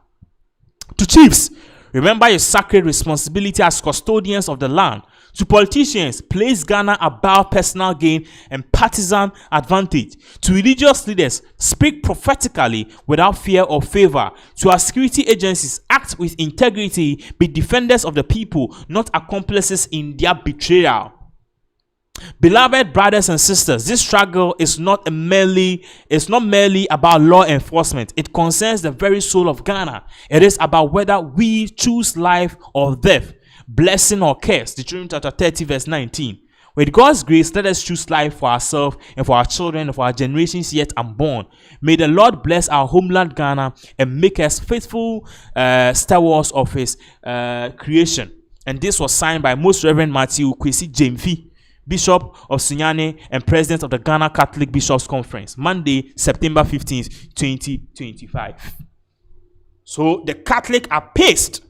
To chiefs, remember your sacred responsibility as custodians of the land. To politicians, place Ghana above personal gain and partisan advantage. To religious leaders, speak prophetically without fear or favor. To our security agencies, act with integrity, be defenders of the people, not accomplices in their betrayal. Beloved brothers and sisters, this struggle is not merely about law enforcement. It concerns the very soul of Ghana. It is about whether we choose life or death, blessing or curse. Deuteronomy chapter 30 verse 19. With God's grace, let us choose life for ourselves and for our children and for our generations yet unborn. May the Lord bless our homeland Ghana and make us faithful stewards of His creation. And this was signed by Most Reverend Matthew Kwesi Jemfi, Bishop of Sunyane and President of the Ghana Catholic Bishops Conference, Monday, September 15th, 2025. So the Catholic are pissed,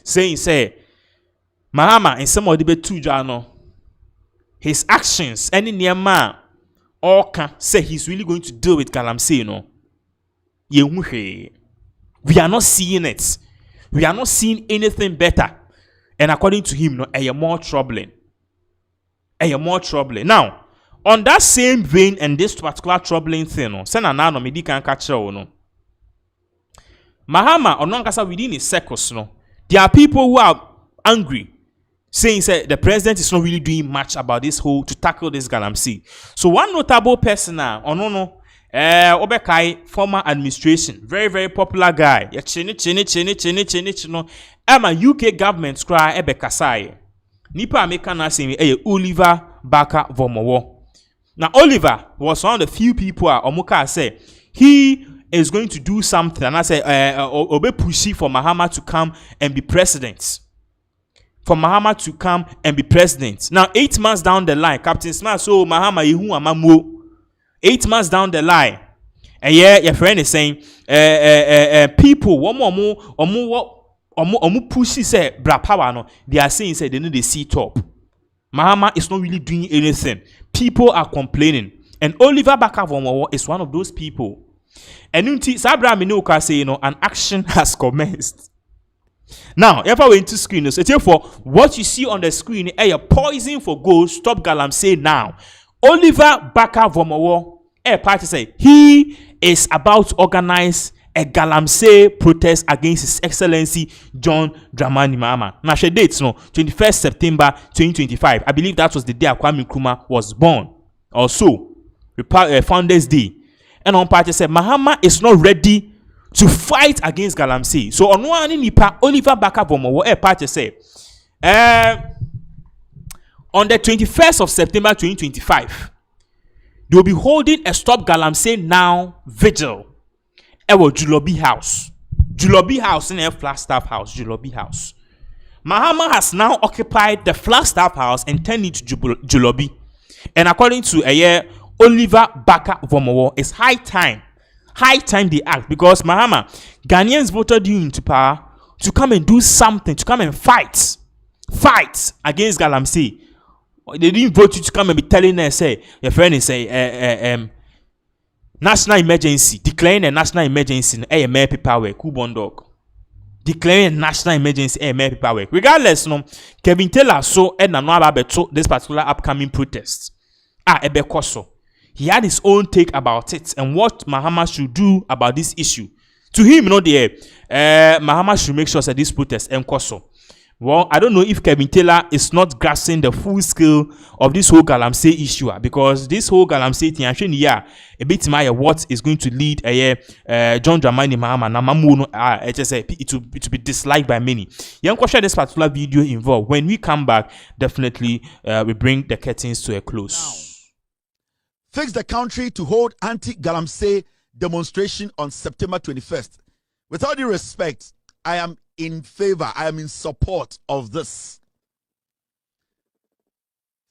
saying, Mahama in some of the betu jano, his actions, any near man, or can say he's really going to deal with Galamsey, We are not seeing it. We are not seeing anything better. And according to him, more troubling. Now, on that same vein and this particular troubling thing, Mahama, or within his circles, there are people who are angry, saying the president is not really doing much about this to tackle this Galamsey. So one notable person Obekai, former administration, very, very popular guy. UK government cry Ebekasai. Nipa American saying Oliver Baka Vomowo. Now Oliver was one of the few people Omuka say he is going to do something, and I say Obe pushy for Mahama to come and be president. Now 8 months down the line, Captain Smart so Mahama Yehu Amamu. 8 months down the line, and your friend is saying people Omu pushy say bra power no. They are saying they need the seat top. Mahama is not really doing anything. People are complaining, and Oliver Baka-Vomowo is one of those people. Enunti sabra me no ka say an action has commenced. Now, if I went to screen, so therefore, what you see on the screen, a poison for gold. Stop galamsey now. Oliver Baka Vomowo, a party say he is about to organize a galamsey protest against His Excellency John Dramani Mahama. Now, she dates 21st September 2025. I believe that was the day Kwame Nkrumah was born. Also, Founders Day. And on party said Mahama is not ready to fight against galamsey. So on one nipa Oliver Baka Vomowo a party say on the 21st of September 2025 they will be holding a Stop Galamsey Now vigil at Julobi House. Julobi House in a Flagstaff House. Julobi House. Mahama has now occupied the Flagstaff House and turned it to Julobi. And according to Oliver Baka Vomowo, it's high time they act, because Mahama, Ghanaians voted you into power to come and do something, to come and fight against galamsey. They didn't vote you to come and be telling us, say, your friend is national emergency, declaring a national emergency, mere paperwork, Kubondog. Declaring a national emergency, mere paperwork. Regardless, Kevin Taylor so this particular upcoming protest. Ebekoso. He had his own take about it and what Mahama should do about this issue. To him, Mahama should make sure that this protest enkoso. Well, I don't know if Kevin Taylor is not grasping the full scale of this whole galamsey issue, because this whole galamsey thing, actually, a bit what is going to lead John Dramani Mahama. It will be disliked by many. Young question this particular video involved. When we come back, definitely we bring the curtains to a close. Now, fix the country to hold anti-galamsey demonstration on September 21st. With all due respect, I am in favor, I am in support of this.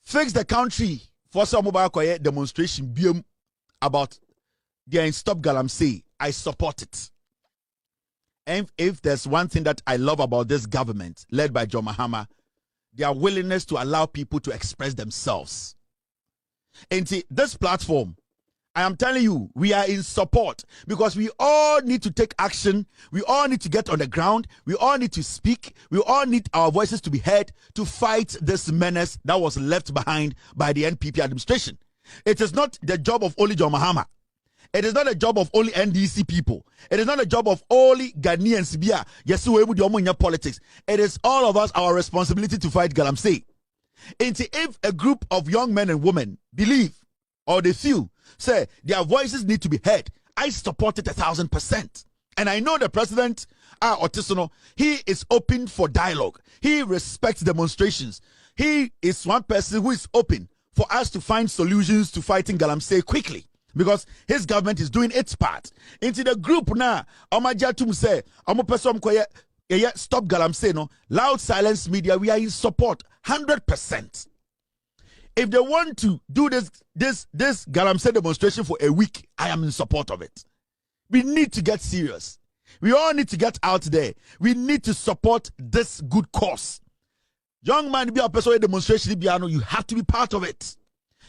Fix the country for some mobile demonstration about the Stop Galamsey. I support it. And if there's one thing that I love about this government led by John Mahama, their willingness to allow people to express themselves. And see, this platform, I am telling you, we are in support, because we all need to take action. We all need to get on the ground. We all need to speak. We all need our voices to be heard to fight this menace that was left behind by the NPP administration. It is not the job of only John Mahama. It is not a job of only NDC people. It is not a job of only Ghanaians. Yes, we do politics. It is all of us, our responsibility to fight galamsey. And if a group of young men and women believe, or they feel, say their voices need to be heard, I support it 1,000%. And I know the president, Otisono, he is open for dialogue. He respects demonstrations. He is one person who is open for us to find solutions to fighting galamsey quickly, because his government is doing its part. Into the group now, Omajatum say, Stop Galamsey, no, Loud Silence Media, we are in support 100%. If they want to do this galamsey demonstration for a week, I am in support of it. We need to get serious. We all need to get out there. We need to support this good cause. Young man, be a person demonstration, you have to be part of it.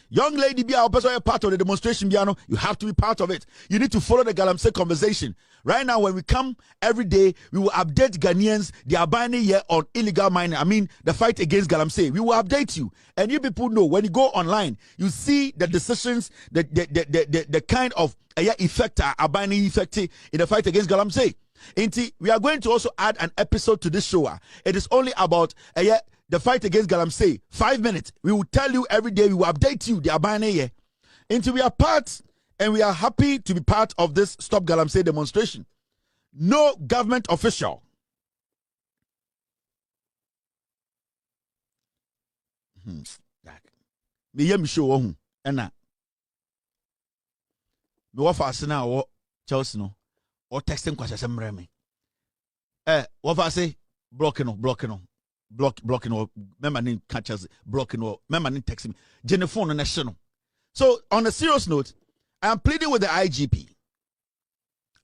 Young lady, be a person part of the demonstration, you have to be part of it. You need to follow the galamsey conversation. Right now, when we come every day, we will update Ghanaians. They are buying here on illegal mining. I mean, the fight against galamsey. We will update you. And you people know, when you go online, you see the decisions, the kind of effect are buying effect in the fight against galamsey. We are going to also add an episode to this show. It is only about the fight against galamsey. 5 minutes. We will tell you every day. We will update you. They are buying here. We are part. And we are happy to be part of this Stop Galamsey demonstration. No government official me yam show ohun ena me wa fa ase na wo Chelsea no o texting kwasese mre me wo fa say blocking member name catches blocking member name text me Jennifer no national. So on a serious note, I am pleading with the IGP.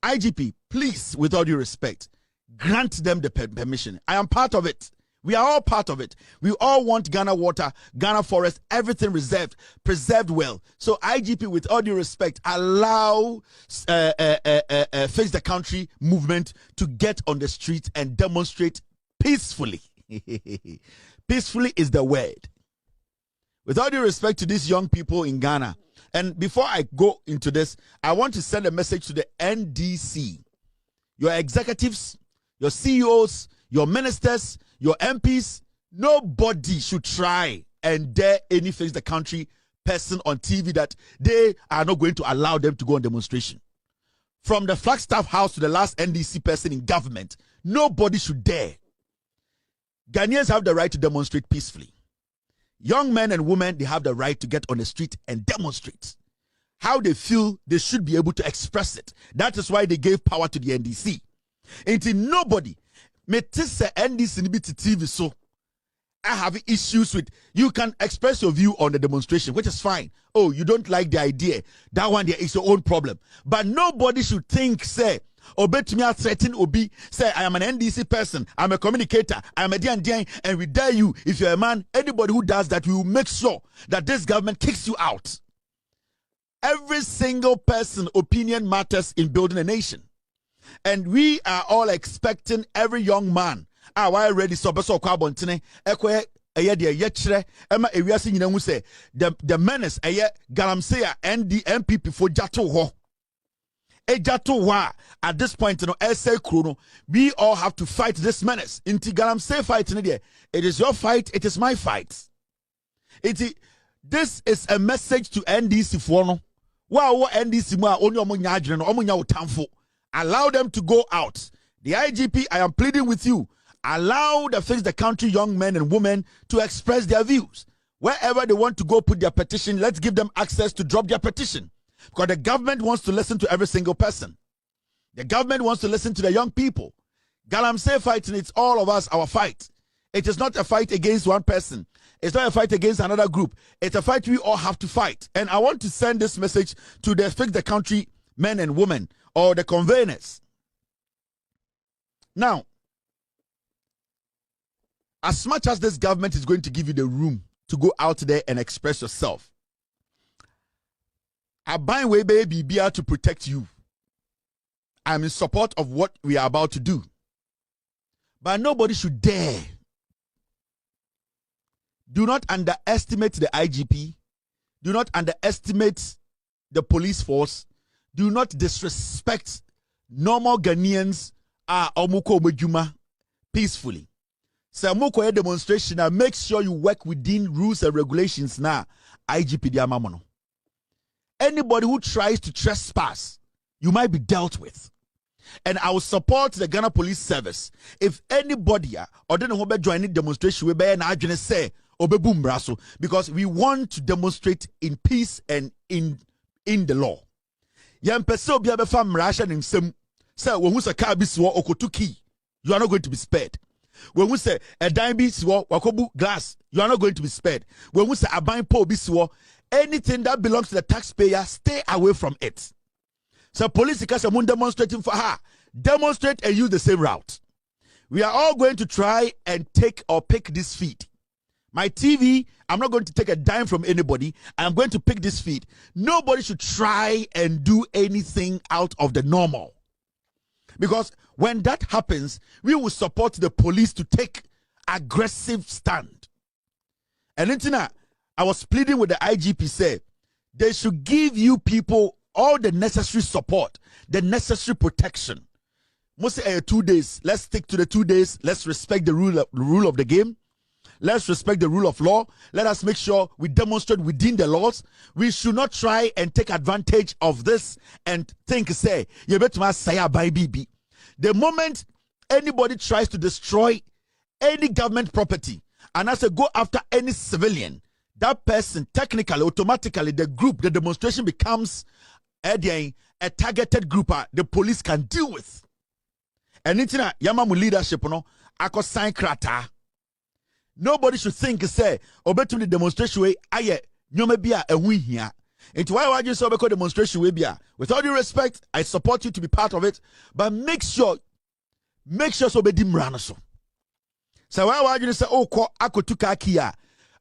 IGP, please, with all due respect, grant them the permission. I am part of it. We are all part of it. We all want Ghana water, Ghana forest, everything preserved well. So IGP, with all due respect, allow Fix the Country movement to get on the street and demonstrate peacefully. Peacefully is the word. With all due respect to these young people in Ghana, and before I go into this, I want to send a message to the NDC, your executives, your CEOs, your ministers, your MPs. Nobody should try and dare any Fix the Country person on TV that they are not going to allow them to go on demonstration. From the Flagstaff House to the last NDC person in government, nobody should dare. Ghanaians have the right to demonstrate peacefully. Young men and women, they have the right to get on the street and demonstrate. How they feel, they should be able to express it. That is why they gave power to the NDC. Until nobody, NDC TV, so I have issues with, you can express your view on the demonstration, which is fine. Oh, you don't like the idea. That one there is your own problem. But nobody should think, say, obey me, threaten Obi, say, I am an NDC person, I'm a communicator, I am a DND, and we dare you, if you're a man, anybody who does that, we will make sure that this government kicks you out. Every single person opinion matters in building a nation. And we are all expecting every young man, why ready so beso kwa bontene, ekwe eye de yechre, ema ewiase nyina hu say the menace eye galamsey NDMP for jato ho. Ejato wa at this point, essay chrono, we all have to fight this menace. Anti-galamsey fight in there. It is your fight, it is my fight. This is a message to NDC for no. Wow, NDC ma only omunya adwene no omunya utamfo. Allow them to go out. The IGP, I am pleading with you. Allow the Fix the Country young men and women to express their views. Wherever they want to go put their petition, let's give them access to drop their petition. Because the government wants to listen to every single person. The government wants to listen to the young people. Galamsey fighting, it's all of us, our fight. It is not a fight against one person. It's not a fight against another group. It's a fight we all have to fight. And I want to send this message to the Fix the Country men and women, or the conveners. Now, as much as this government is going to give you the room to go out there and express yourself, I bind way baby be to protect you. I'm in support of what we are about to do. But nobody should dare. Do not underestimate the IGP. Do not underestimate the police force. Do not disrespect normal Ghanaians omuko omejuma peacefully. So omuko a demonstration and make sure you work within rules and regulations now. IGP diamamono. Anybody who tries to trespass, you might be dealt with. And I will support the Ghana Police Service. If anybody or then who be joining demonstration, we be na adwene say obebum braso, because we want to demonstrate in peace and in the law. Yam pese obi abefa mrasha nsem say wo hu se car bi siwo okotuki, you are not going to be spared. When we say a dime bi siwo wakobu glass, you are not going to be spared. When we say aban po bi siwo, anything that belongs to the taxpayer, stay away from it. So police because someone demonstrating for her, demonstrate and use the same route. We are all going to try and take or pick this feed. My TV, I'm not going to take a dime from anybody. I'm going to pick this feed. Nobody should try and do anything out of the normal. Because when that happens, we will support the police to take aggressive stand. And Intina, I was pleading with the IGP, say they should give you people all the necessary support, the necessary protection. Most 2 days. Let's stick to the 2 days. Let's respect the rule of the game. Let's respect the rule of law. Let us make sure we demonstrate within the laws. We should not try and take advantage of this and think, say, you better say by BB. The moment anybody tries to destroy any government property and as a go after any civilian, that person technically, automatically, the group, the demonstration becomes a targeted group the police can deal with. And intina yamamu leadership no ako sign krata. Nobody should think say obetum the demonstration way aye nyoma bia ehun hia. Into why you say obeko demonstration way bia. With all due respect, I support you to be part of it, but make sure so be dimrano so. So why you say, oh, akotuka kia?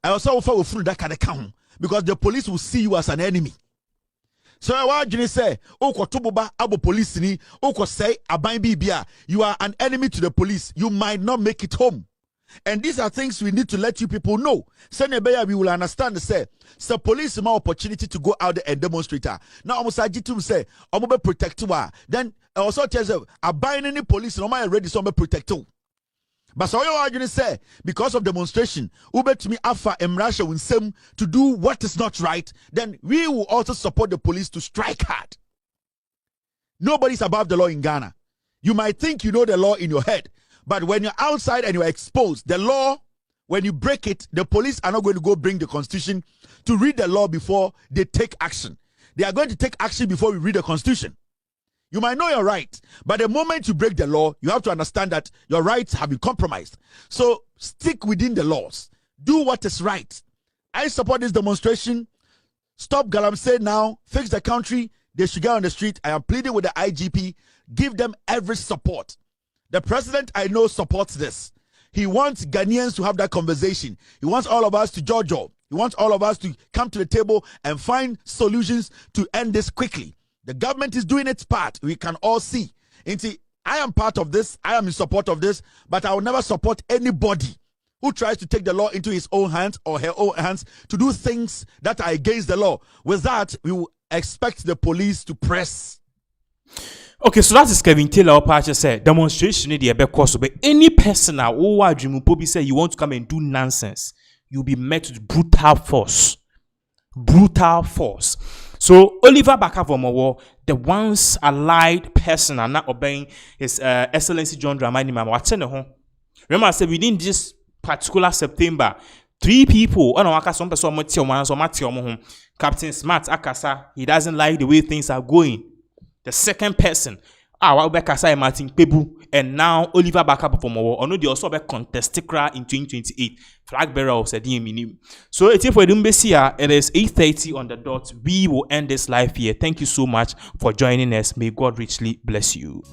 I also offer with fruit that can count because the police will see you as an enemy. So why you say, oh, kotububa abo police ni, oh, say abain bibia, you are an enemy to the police. You might not make it home. And these are things we need to let you people know. Senebeya, we will understand. Say, so police more opportunity to go out there and demonstrate. Now, almost I to say, I'm be protect you. Then also tells you, I buy any police, no matter ready, so I'm protect you. But so you are going to say, because of demonstration, Ube to me Alpha and Russia will seem to do what is not right. Then we will also support the police to strike hard. Nobody's above the law in Ghana. You might think you know the law in your head. But when you're outside and you're exposed, the law, when you break it, the police are not going to go bring the constitution to read the law before they take action. They are going to take action before we read the constitution. You might know your right, but the moment you break the law, you have to understand that your rights have been compromised. So stick within the laws. Do what is right. I support this demonstration. Stop galamsey now. Fix the country. They should get on the street. I am pleading with the IGP. Give them every support. The president, I know, supports this. He wants Ghanaians to have that conversation. He wants all of us to jojo. He wants all of us to come to the table and find solutions to end this quickly. The government is doing its part. We can all see. I am part of this. I am in support of this. But I will never support anybody who tries to take the law into his own hands or her own hands to do things that are against the law. With that, we will expect the police to press. Okay, so that is Kevin Taylor Pacha said demonstration in the because but any person who dream say you want to come and do nonsense, you'll be met with brutal force. Brutal force. So Oliver Bakavomowo, the once allied person are not obeying His Excellency John Dramani Mama. Remember I said within this particular September, 3 people Captain Smart Akasa, he doesn't like the way things are going. The second person, Martin Pebu, and now Oliver Bakabomowo. Ono they also be contested in 2028. Flag bearer of Sadim. So it's for Dumbesia. It is 8:30 on the dot. We will end this live here. Thank you so much for joining us. May God richly bless you.